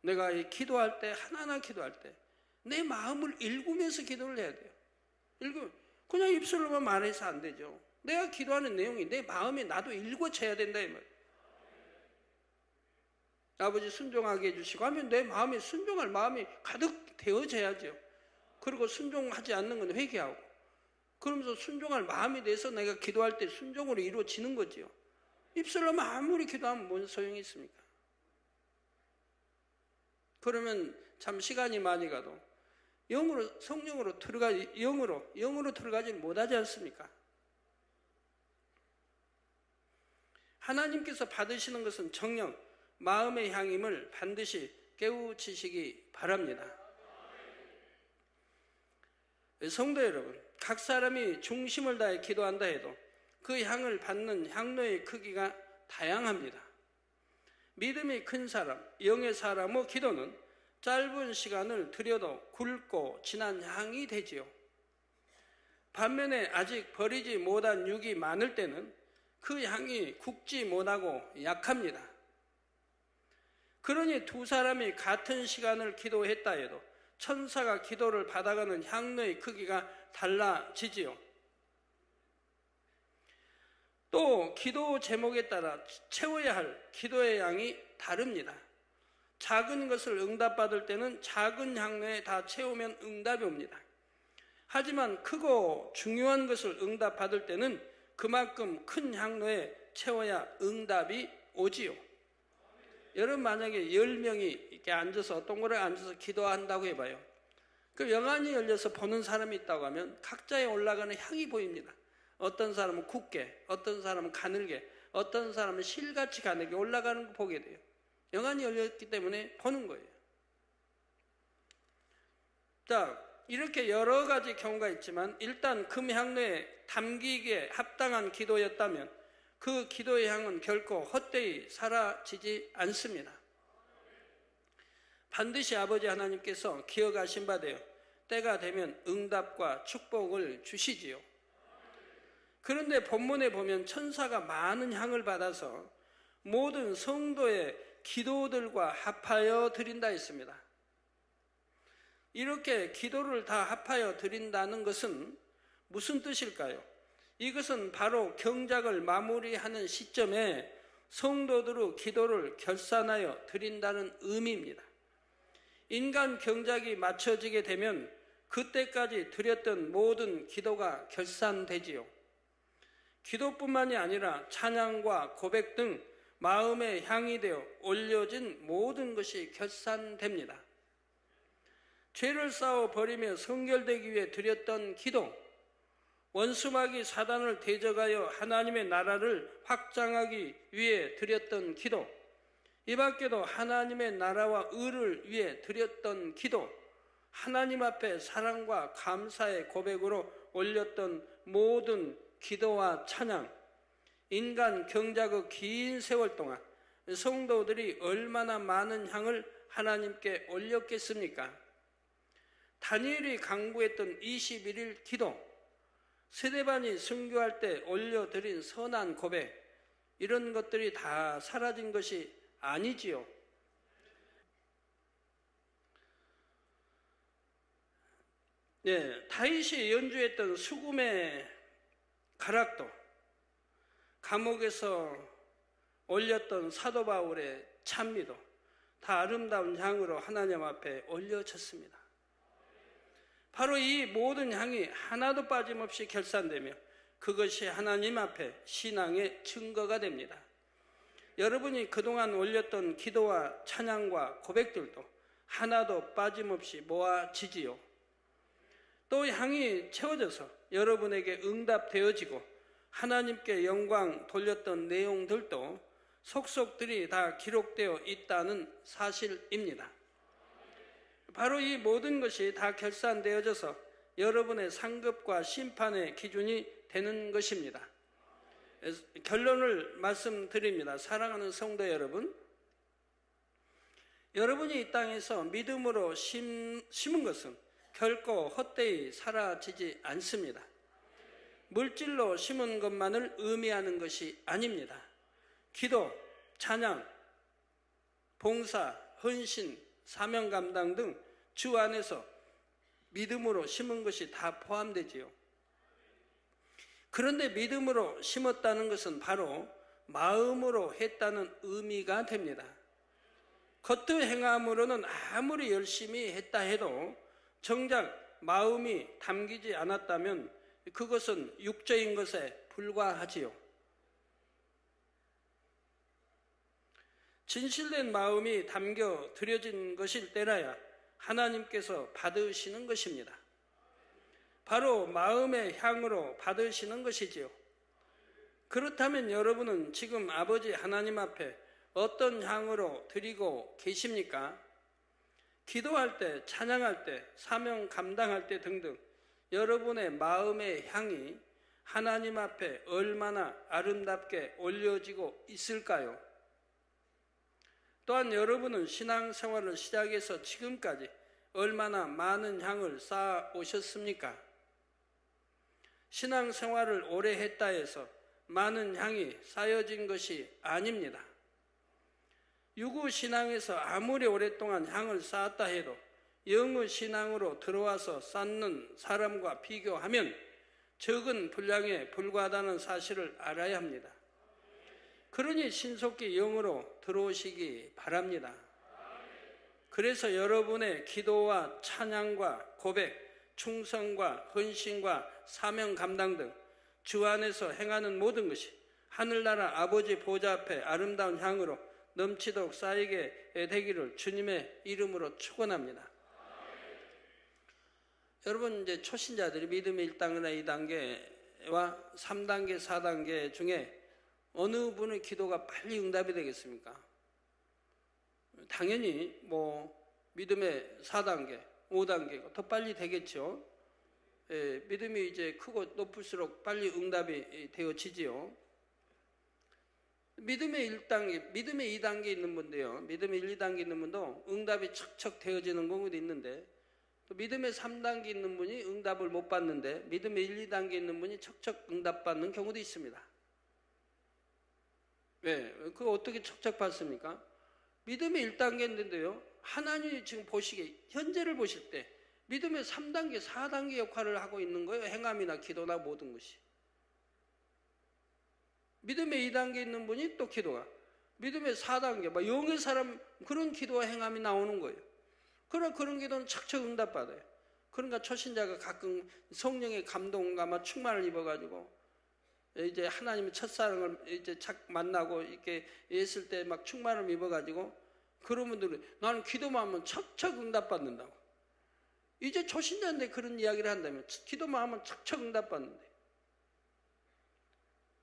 C: 내가 이 기도할 때 하나하나 기도할 때 내 마음을 읽으면서 기도를 해야 돼요. 그냥 입술로만 말해서 안 되죠. 내가 기도하는 내용이 내 마음에 나도 읽어져야 된다 이 말이에요. 아버지 순종하게 해주시고 하면 내 마음에 순종할 마음이 가득 되어져야죠. 그리고 순종하지 않는 건 회개하고 그러면서 순종할 마음이 돼서 내가 기도할 때 순종으로 이루어지는 거지요. 입술로만 아무리 기도하면 뭔 소용이 있습니까? 그러면 참 시간이 많이 가도 성령으로 영으로 들어가지 못하지 않습니까? 하나님께서 받으시는 것은 정령 마음의 향임을 반드시 깨우치시기 바랍니다. 성도 여러분, 각 사람이 중심을 다해 기도한다 해도 그 향을 받는 향로의 크기가 다양합니다. 믿음이 큰 사람, 영의 사람의 기도는 짧은 시간을 들여도 굵고 진한 향이 되지요. 반면에 아직 버리지 못한 육이 많을 때는 그 향이 굳지 못하고 약합니다. 그러니 두 사람이 같은 시간을 기도했다 해도 천사가 기도를 받아가는 향로의 크기가 달라지지요. 또 기도 제목에 따라 채워야 할 기도의 양이 다릅니다. 작은 것을 응답받을 때는 작은 향로에 다 채우면 응답이 옵니다. 하지만 크고 중요한 것을 응답받을 때는 그만큼 큰 향로에 채워야 응답이 오지요. 여러분 만약에 10명이 이렇게 앉아서 동그랗게 앉아서 기도한다고 해봐요. 그 명안이 열려서 보는 사람이 있다고 하면 각자에 올라가는 향이 보입니다. 어떤 사람은 굳게, 어떤 사람은 가늘게, 어떤 사람은 실같이 가늘게 올라가는 거 보게 돼요. 영안이 열렸기 때문에 보는 거예요. 자, 이렇게 여러 가지 경우가 있지만 일단 금향로에 담기기에 합당한 기도였다면 그 기도의 향은 결코 헛되이 사라지지 않습니다. 반드시 아버지 하나님께서 기억하신 바 되어 때가 되면 응답과 축복을 주시지요. 그런데 본문에 보면 천사가 많은 향을 받아서 모든 성도의 기도들과 합하여 드린다 했습니다. 이렇게 기도를 다 합하여 드린다는 것은 무슨 뜻일까요? 이것은 바로 경작을 마무리하는 시점에 성도들의 기도를 결산하여 드린다는 의미입니다. 인간 경작이 맞춰지게 되면 그때까지 드렸던 모든 기도가 결산되지요. 기도뿐만이 아니라 찬양과 고백 등 마음의 향이 되어 올려진 모든 것이 결산됩니다. 죄를 쌓아 버리며 성결되기 위해 드렸던 기도, 원수마귀 사단을 대적하여 하나님의 나라를 확장하기 위해 드렸던 기도, 이 밖에도 하나님의 나라와 의를 위해 드렸던 기도, 하나님 앞에 사랑과 감사의 고백으로 올렸던 모든 기도와 찬양, 인간 경작의 긴 세월 동안 성도들이 얼마나 많은 향을 하나님께 올렸겠습니까? 다니엘이 강구했던 21일 기도, 스데반이 순교할 때 올려드린 선한 고백, 이런 것들이 다 사라진 것이 아니지요. 다윗이 연주했던 수금의 가락도, 감옥에서 올렸던 사도 바울의 찬미도 다 아름다운 향으로 하나님 앞에 올려졌습니다. 바로 이 모든 향이 하나도 빠짐없이 결산되며 그것이 하나님 앞에 신앙의 증거가 됩니다. 여러분이 그동안 올렸던 기도와 찬양과 고백들도 하나도 빠짐없이 모아지지요. 또 향이 채워져서 여러분에게 응답되어지고 하나님께 영광 돌렸던 내용들도 속속들이 다 기록되어 있다는 사실입니다. 바로 이 모든 것이 다 결산되어져서 여러분의 상급과 심판의 기준이 되는 것입니다. 결론을 말씀드립니다. 사랑하는 성도 여러분, 여러분이 이 땅에서 믿음으로 심은 것은 결코 헛되이 사라지지 않습니다. 물질로 심은 것만을 의미하는 것이 아닙니다. 기도, 찬양, 봉사, 헌신, 사명 감당 등 주 안에서 믿음으로 심은 것이 다 포함되지요. 그런데 믿음으로 심었다는 것은 바로 마음으로 했다는 의미가 됩니다. 겉의 행함으로는 아무리 열심히 했다 해도 정작 마음이 담기지 않았다면 그것은 육적인 것에 불과하지요. 진실된 마음이 담겨 드려진 것일 때라야 하나님께서 받으시는 것입니다. 바로 마음의 향으로 받으시는 것이지요. 그렇다면 여러분은 지금 아버지 하나님 앞에 어떤 향으로 드리고 계십니까? 기도할 때, 찬양할 때, 사명 감당할 때 등등 여러분의 마음의 향이 하나님 앞에 얼마나 아름답게 올려지고 있을까요? 또한 여러분은 신앙생활을 시작해서 지금까지 얼마나 많은 향을 쌓아 오셨습니까? 신앙생활을 오래 했다 해서 많은 향이 쌓여진 것이 아닙니다. 유구 신앙에서 아무리 오랫동안 향을 쌓았다 해도 영의 신앙으로 들어와서 쌓는 사람과 비교하면 적은 분량에 불과하다는 사실을 알아야 합니다. 그러니 신속히 영으로 들어오시기 바랍니다. 그래서 여러분의 기도와 찬양과 고백, 충성과 헌신과 사명 감당 등 주 안에서 행하는 모든 것이 하늘나라 아버지 보좌 앞에 아름다운 향으로 넘치도록 쌓이게 되기를 주님의 이름으로 축원합니다. 여러분, 이제 초신자들이 믿음의 1단계나 2단계와 3단계, 4단계 중에 어느 분의 기도가 빨리 응답이 되겠습니까? 당연히 믿음의 4단계, 5단계가 더 빨리 되겠죠. 예, 믿음이 이제 크고 높을수록 빨리 응답이 되어지지요. 믿음의 1단계, 믿음의 2단계 있는 분도요, 믿음의 1, 2단계 있는 분도 응답이 척척 되어지는 경우도 있는데, 또 믿음의 3단계 있는 분이 응답을 못 받는데 믿음의 1, 2단계 있는 분이 척척 응답받는 경우도 있습니다. 왜? 그거 어떻게 척척 받습니까? 믿음의 1단계인데도요, 하나님이 지금 보시기에 현재를 보실 때 믿음의 3단계, 4단계 역할을 하고 있는 거예요. 행함이나 기도나 모든 것이. 믿음의 2단계 있는 분이 또 기도가, 믿음의 4단계, 영의 사람 그런 기도와 행함이 나오는 거예요. 그러나 그런 기도는 척척 응답받아요. 그러니까 초신자가 가끔 성령의 감동과 충만을 입어가지고 이제 하나님의 첫사랑을 이제 착 만나고 이렇게 했을 때 막 충만을 입어가지고 그런 분들은 나는 기도만 하면 척척 응답받는다고. 이제 초신자인데 그런 이야기를 한다면 기도만 하면 척척 응답받는데,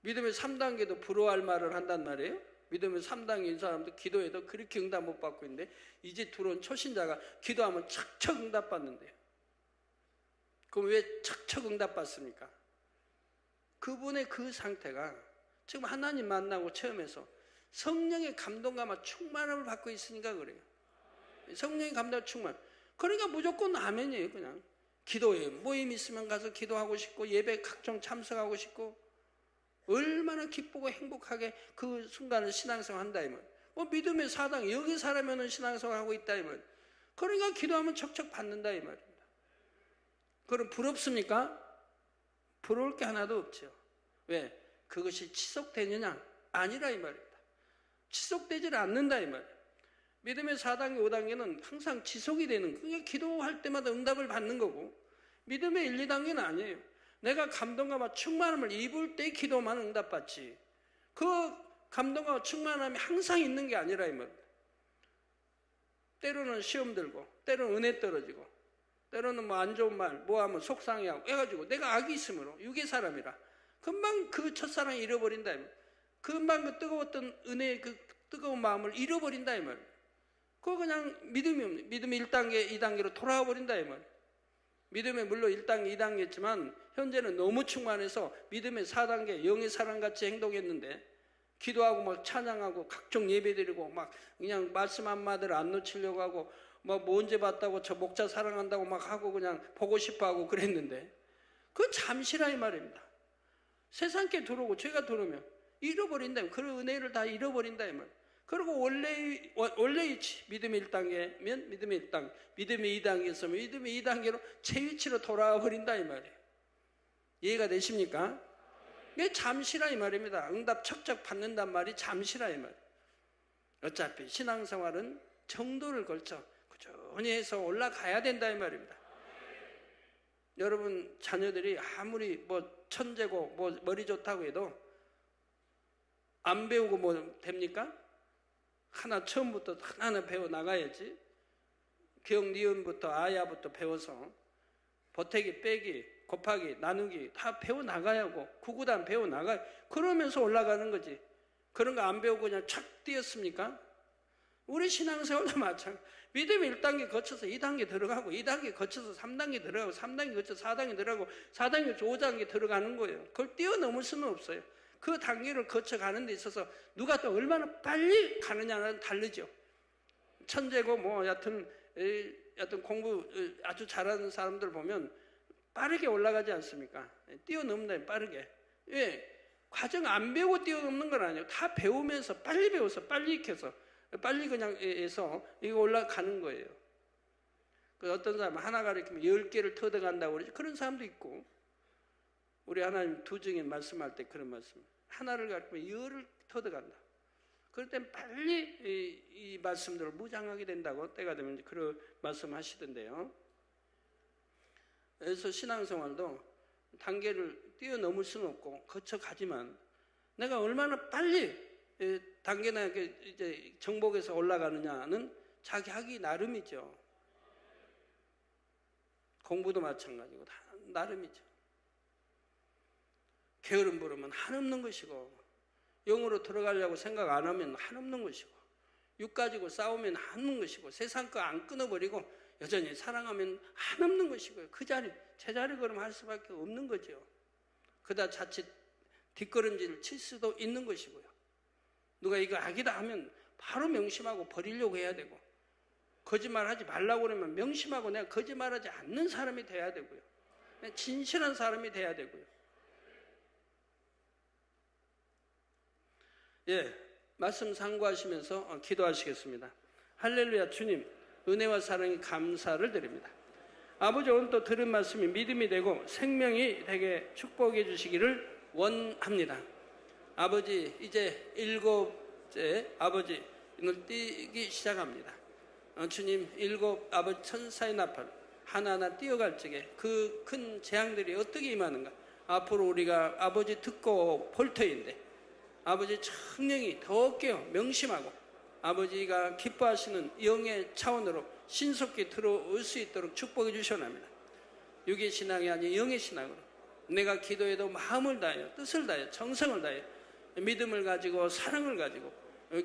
C: 믿음의 3단계도 부러워할 말을 한단 말이에요. 믿음의 3단계인 사람도 기도해도 그렇게 응답 못 받고 있는데 이제 들어온 초신자가 기도하면 척척 응답받는데요. 그럼 왜 척척 응답받습니까? 그분의 그 상태가 지금 하나님 만나고 체험해서 성령의 감동과 충만함을 받고 있으니까 그래요. 성령의 감동 충만. 그러니까 무조건 아멘이에요. 그냥 기도에 모임 있으면 가서 기도하고 싶고 예배 각종 참석하고 싶고 얼마나 기쁘고 행복하게 그 순간을 신앙생활 한다 이 말. 믿음의 4당 여기 살아면은 신앙생활 하고 있다 이 말. 그러니까 기도하면 척척 받는다 이 말입니다. 그럼 부럽습니까? 부러울 게 하나도 없죠. 왜? 그것이 지속되느냐? 아니라 이 말입니다. 지속되질 않는다 이 말이에요. 믿음의 4단계, 5단계는 항상 지속이 되는, 그게 기도할 때마다 응답을 받는 거고, 믿음의 1, 2단계는 아니에요. 내가 감동과 충만함을 입을 때 기도만 응답받지, 그 감동과 충만함이 항상 있는 게 아니라 이 말입니다. 때로는 시험 들고, 때로는 은혜 떨어지고, 때로는 안 좋은 말, 하면 속상해하고 해가지고 내가 악이 있으므로 육의 사람이라 금방 그 첫사랑 잃어버린다 이 말. 금방 그 뜨거웠던 은혜의 그 뜨거운 마음을 잃어버린다 이 말. 그거 그냥 믿음이 없네. 믿음의 1단계, 2단계로 돌아와 버린다 이 말. 믿음의 물론 1단계, 2단계였지만 현재는 너무 충만해서 믿음의 4단계, 영의 사람같이 행동했는데 기도하고 찬양하고 각종 예배드리고 그냥 말씀 한마디를 안 놓치려고 하고 언제 봤다고 저 목자 사랑한다고 하고 그냥 보고 싶어 하고 그랬는데 그건 잠시라 이 말입니다. 세상께 들어오고 죄가 들어오면 잃어버린다. 그런 은혜를 다 잃어버린다 이 말. 그리고 원래의 믿음의 1단계면 믿음의 1단계, 믿음의 2단계였으면 믿음의 2단계로 제 위치로 돌아와 버린다 이 말이에요. 이해가 되십니까? 이게 잠시라 이 말입니다. 응답 척척 받는단 말이 잠시라 이 말이에요. 어차피 신앙생활은 정도를 걸쳐 꾸준히 해서 올라가야 된다 이 말입니다. 여러분 자녀들이 아무리 천재고 머리 좋다고 해도 안 배우고 됩니까? 하나 처음부터 하나는 배워 나가야지. 기억 니은부터 아야부터 배워서 보태기 빼기 곱하기 나누기 다 배워 나가야 하고 구구단 배워 나가야 그러면서 올라가는 거지. 그런 거 안 배우고 그냥 착 뛰었습니까? 우리 신앙생활도 마찬가지. 믿음이 1단계 거쳐서 2단계 들어가고 2단계 거쳐서 3단계 들어가고 3단계 거쳐서 4단계 들어가고 4단계 5단계 들어가는 거예요. 그걸 뛰어넘을 수는 없어요. 그 단계를 거쳐가는 데 있어서 누가 또 얼마나 빨리 가느냐는 다르죠. 천재고 여하튼 공부 아주 잘하는 사람들 보면 빠르게 올라가지 않습니까? 뛰어넘는다, 빠르게. 왜? 과정 안 배우고 뛰어넘는 건 아니에요. 다 배우면서 빨리 배워서 빨리 익혀서 빨리 그냥 해서 이거 올라가는 거예요. 그 어떤 사람은 하나 가르치면 10개를 터득한다고 그러죠. 그런 사람도 있고, 우리 하나님 두 증인 말씀할 때 그런 말씀, 하나를 가르치면 10을 터득한다. 그럴 땐 빨리 이 말씀들을 무장하게 된다고 때가 되면 그런 말씀 하시던데요. 그래서 신앙생활도 단계를 뛰어넘을 수는 없고 거쳐가지만 내가 얼마나 빨리 단계나 이제 정복에서 올라가느냐는 자기 하기 나름이죠. 공부도 마찬가지고 다 나름이죠. 게으름 부르면 한없는 것이고, 영으로 들어가려고 생각 안 하면 한없는 것이고, 육 가지고 싸우면 한없는 것이고, 세상 거 안 끊어버리고 여전히 사랑하면 한없는 것이고요. 그 자리, 제자리 걸음할 수밖에 없는 거죠. 그다 자칫 뒷걸음질을 칠 수도 있는 것이고요. 누가 이거 악이다 하면 바로 명심하고 버리려고 해야 되고, 거짓말하지 말라고 그러면 명심하고 내가 거짓말하지 않는 사람이 돼야 되고요. 진실한 사람이 돼야 되고요. 예, 말씀 상고하시면서 기도하시겠습니다. 할렐루야. 주님, 은혜와 사랑에 감사를 드립니다. 아버지, 오늘 또 들은 말씀이 믿음이 되고 생명이 되게 축복해 주시기를 원합니다. 아버지, 이제 7째 아버지 눈을 띄기 시작합니다. 주님, 7 아버지 천사의 나팔 하나하나 띄어갈 적에 그 큰 재앙들이 어떻게 임하는가, 앞으로 우리가 아버지 듣고 볼 터인데 아버지 청령이 더 깨어 명심하고 아버지가 기뻐하시는 영의 차원으로 신속히 들어올 수 있도록 축복해 주시옵나이다. 육의 신앙이 아닌 영의 신앙으로 내가 기도해도 마음을 다하여 뜻을 다하여 정성을 다하여 믿음을 가지고 사랑을 가지고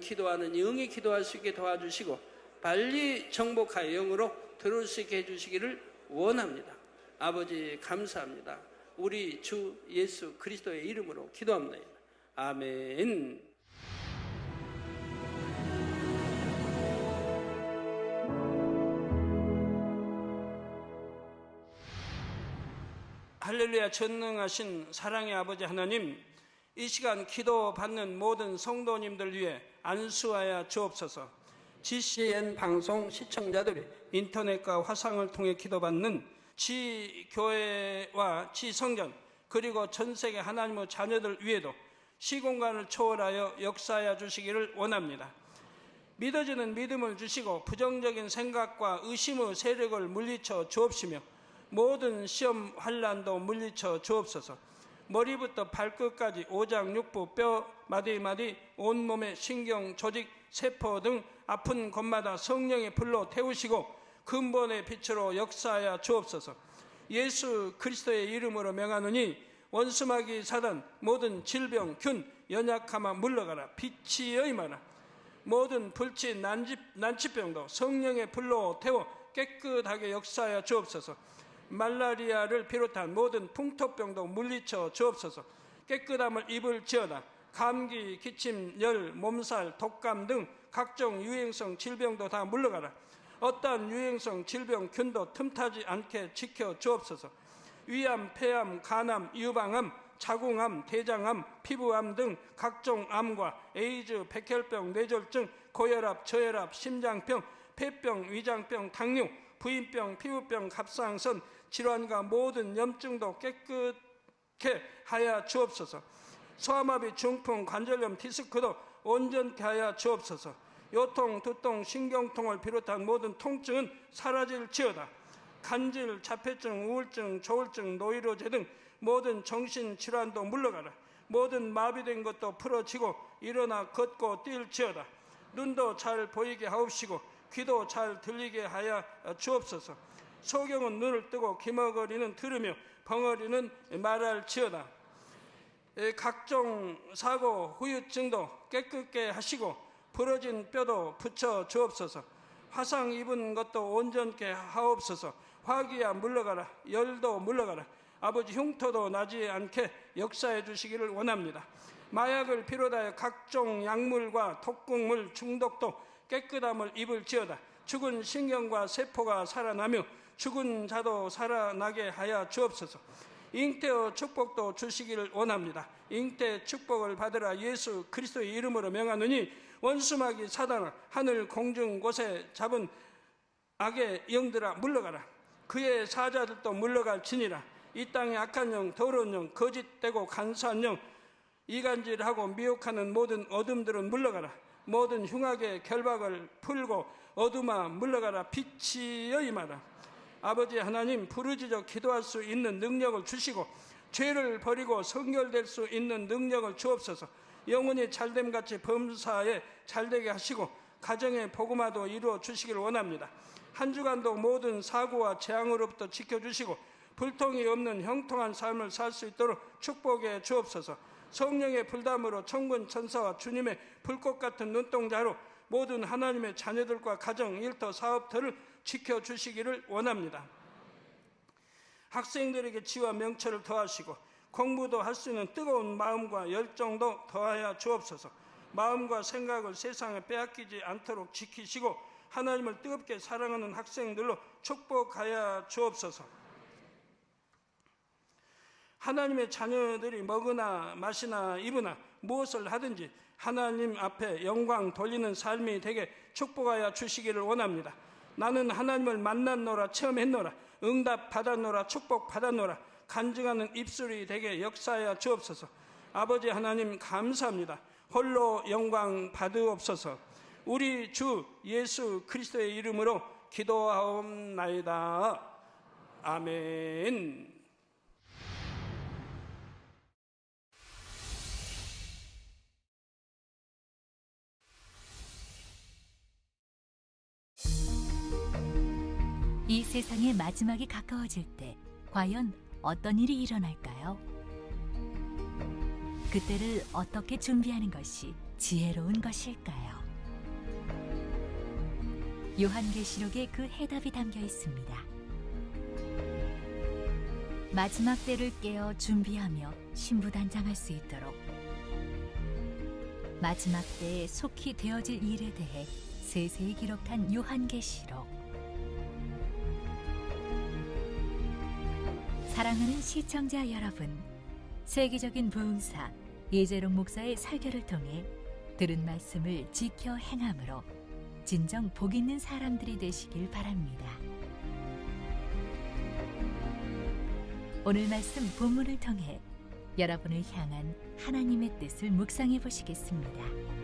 C: 기도하는 영이 기도할 수 있게 도와주시고 빨리 정복하여 영으로 들어올 수 있게 해주시기를 원합니다. 아버지 감사합니다. 우리 주 예수 그리스도의 이름으로 기도합니다. 아멘. 할렐루야. 전능하신 사랑의 아버지 하나님, 이 시간 기도 받는 모든 성도님들 위해 안수하여 주옵소서. GCN 방송 시청자들이 인터넷과 화상을 통해 기도받는 지교회와 지성전 그리고 전세계 하나님의 자녀들 위에도 시공간을 초월하여 역사하여 주시기를 원합니다. 믿어지는 믿음을 주시고 부정적인 생각과 의심의 세력을 물리쳐 주옵시며 모든 시험 환난도 물리쳐 주옵소서. 머리부터 발끝까지 오장 육부 뼈 마디마디 온몸의 신경 조직 세포 등 아픈 곳마다 성령의 불로 태우시고 근본의 빛으로 역사하여 주옵소서. 예수 그리스도의 이름으로 명하노니 원수마귀 사단 모든 질병 균 연약함아 물러가라. 빛이 임하라. 모든 불치 난치병도 성령의 불로 태워 깨끗하게 역사하여 주옵소서. 말라리아를 비롯한 모든 풍토병도 물리쳐 주옵소서. 깨끗함을 입을지어다. 감기, 기침, 열, 몸살, 독감 등 각종 유행성 질병도 다 물러가라. 어떠한 유행성 질병 균도 틈타지 않게 지켜 주옵소서. 위암, 폐암, 간암, 유방암, 자궁암, 대장암, 피부암 등 각종 암과 에이즈, 백혈병, 뇌졸중, 고혈압, 저혈압, 심장병, 폐병, 위장병, 당뇨, 부인병, 피부병, 갑상선 질환과 모든 염증도 깨끗게 하여 주옵소서. 소아마비, 중풍, 관절염, 디스크도 온전케 하여 주옵소서. 요통, 두통, 신경통을 비롯한 모든 통증은 사라질지어다. 간질, 자폐증, 우울증, 조울증, 노이로제 등 모든 정신질환도 물러가라. 모든 마비된 것도 풀어지고 일어나 걷고 뛸지어다. 눈도 잘 보이게 하옵시고 귀도 잘 들리게 하여 주옵소서. 소경은 눈을 뜨고 기머거리는 들으며 벙어리는 말할지어다. 각종 사고, 후유증도 깨끗게 하시고 부러진 뼈도 붙여 주옵소서. 화상 입은 것도 온전케 하옵소서. 화기야 물러가라. 열도 물러가라. 아버지 흉터도 나지 않게 역사해 주시기를 원합니다. 마약을 비롯하여 각종 약물과 독극물 중독도 깨끗함을 입을지어다. 죽은 신경과 세포가 살아나며 죽은 자도 살아나게 하여 주옵소서. 잉태의 축복도 주시기를 원합니다. 잉태 축복을 받으라 예수 그리스도의 이름으로 명하노니 원수마귀 사단아 하늘 공중 곳에 잡은 악의 영들아 물러가라. 그의 사자들도 물러갈지니라. 이 땅의 악한 영, 더러운 영, 거짓되고 간사한 영, 이간질하고 미혹하는 모든 어둠들은 물러가라. 모든 흉악의 결박을 풀고 어둠아 물러가라. 빛이여 임하라. 아버지 하나님, 부르짖어 기도할 수 있는 능력을 주시고 죄를 버리고 성결될 수 있는 능력을 주옵소서. 영혼이 잘됨같이 범사에 잘되게 하시고 가정의 복음화도 이루어 주시길 원합니다. 한 주간도 모든 사고와 재앙으로부터 지켜주시고 불통이 없는 형통한 삶을 살 수 있도록 축복해 주옵소서. 성령의 불담으로 천군 천사와 주님의 불꽃 같은 눈동자로 모든 하나님의 자녀들과 가정, 일터, 사업터를 지켜주시기를 원합니다. 학생들에게 지와 명철을 더하시고 공부도 할 수 있는 뜨거운 마음과 열정도 더하여 주옵소서. 마음과 생각을 세상에 빼앗기지 않도록 지키시고 하나님을 뜨겁게 사랑하는 학생들로 축복하여 주옵소서. 하나님의 자녀들이 먹으나 마시나 입으나 무엇을 하든지 하나님 앞에 영광 돌리는 삶이 되게 축복하여 주시기를 원합니다. 나는 하나님을 만났노라, 체험했노라, 응답 받았노라, 축복 받았노라, 간증하는 입술이 되게 역사하여 주옵소서. 아버지 하나님 감사합니다. 홀로 영광 받으옵소서. 우리 주 예수 그리스도의 이름으로 기도하옵나이다. 아멘.
A: 이 세상의 마지막이 가까워질 때 과연 어떤 일이 일어날까요? 그때를 어떻게 준비하는 것이 지혜로운 것일까요? 요한계시록에 그 해답이 담겨 있습니다. 마지막 때를 깨어 준비하며 신부단장할 수 있도록 마지막 때에 속히 되어질 일에 대해 세세히 기록한 요한계시록. 사랑하는 시청자 여러분, 세계적인 부흥사 이재롱 목사의 설교를 통해 들은 말씀을 지켜 행함으로 진정 복 있는 사람들이 되시길 바랍니다. 오늘 말씀 본문을 통해 여러분을 향한 하나님의 뜻을 묵상해 보시겠습니다.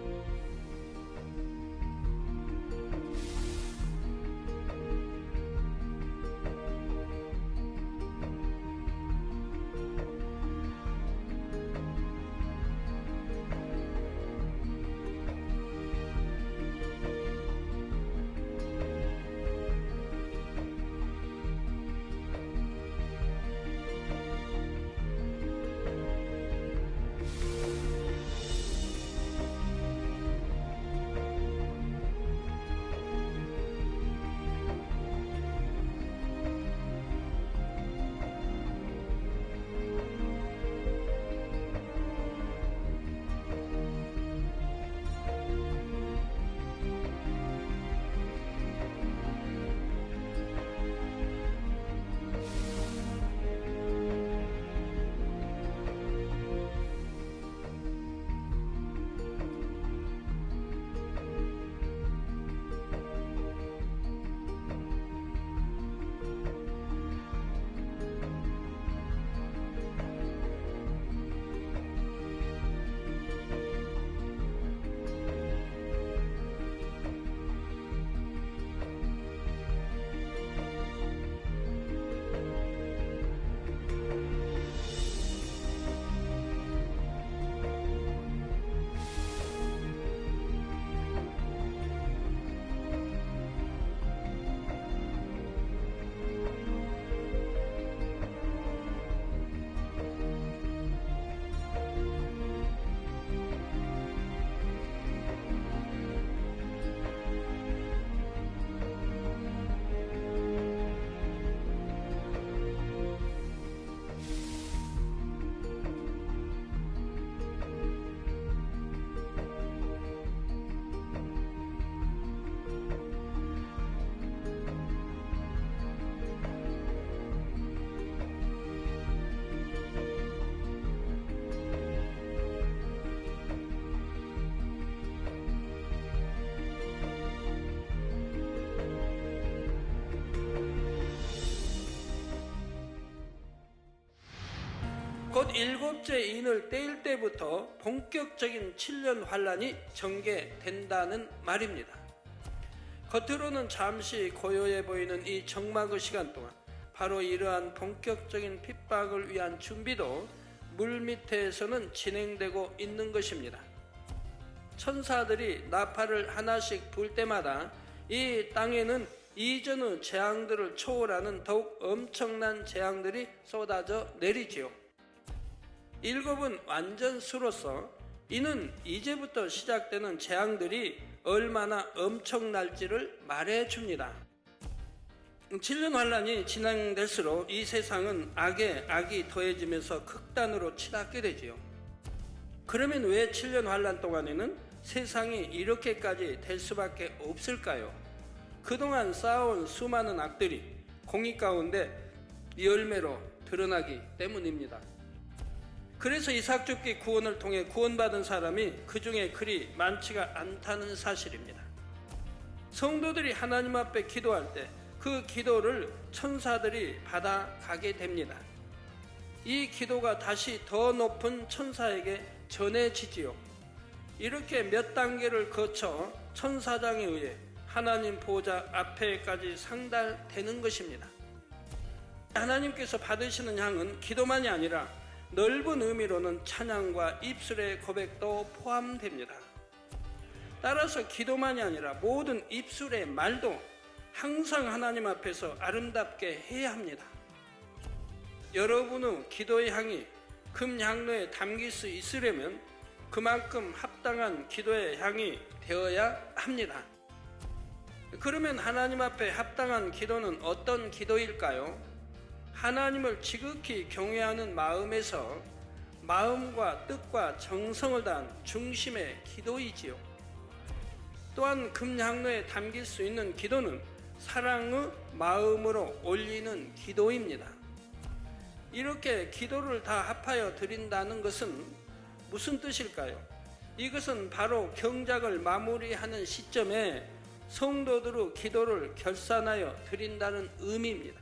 C: 곧 7째 인을 떼일 때부터 본격적인 7년 환란이 전개된다는 말입니다. 겉으로는 잠시 고요해 보이는 이 적막의 시간 동안 바로 이러한 본격적인 핍박을 위한 준비도 물밑에서는 진행되고 있는 것입니다. 천사들이 나팔을 하나씩 불 때마다 이 땅에는 이전의 재앙들을 초월하는 더욱 엄청난 재앙들이 쏟아져 내리지요. 7은 완전 수로서 이는 이제부터 시작되는 재앙들이 얼마나 엄청날지를 말해줍니다. 7년 환란이 진행될수록 이 세상은 악에 악이 더해지면서 극단으로 치닫게 되지요. 그러면 왜 7년 환란 동안에는 세상이 이렇게까지 될 수밖에 없을까요? 그동안 쌓아온 수많은 악들이 공의 가운데 열매로 드러나기 때문입니다. 그래서 이삭죽기 구원을 통해 구원받은 사람이 그 중에 그리 많지가 않다는 사실입니다. 성도들이 하나님 앞에 기도할 때 그 기도를 천사들이 받아가게 됩니다. 이 기도가 다시 더 높은 천사에게 전해지지요. 이렇게 몇 단계를 거쳐 천사장에 의해 하나님 보좌 앞에까지 상달되는 것입니다. 하나님께서 받으시는 향은 기도만이 아니라 넓은 의미로는 찬양과 입술의 고백도 포함됩니다. 따라서 기도만이 아니라 모든 입술의 말도 항상 하나님 앞에서 아름답게 해야 합니다. 여러분의 기도의 향이 금향로에 담길 수 있으려면 그만큼 합당한 기도의 향이 되어야 합니다. 그러면 하나님 앞에 합당한 기도는 어떤 기도일까요? 하나님을 지극히 경외하는 마음에서 마음과 뜻과 정성을 다한 중심의 기도이지요. 또한 금향로에 담길 수 있는 기도는 사랑의 마음으로 올리는 기도입니다. 이렇게 기도를 다 합하여 드린다는 것은 무슨 뜻일까요? 이것은 바로 경작을 마무리하는 시점에 성도들의 기도를 결산하여 드린다는 의미입니다.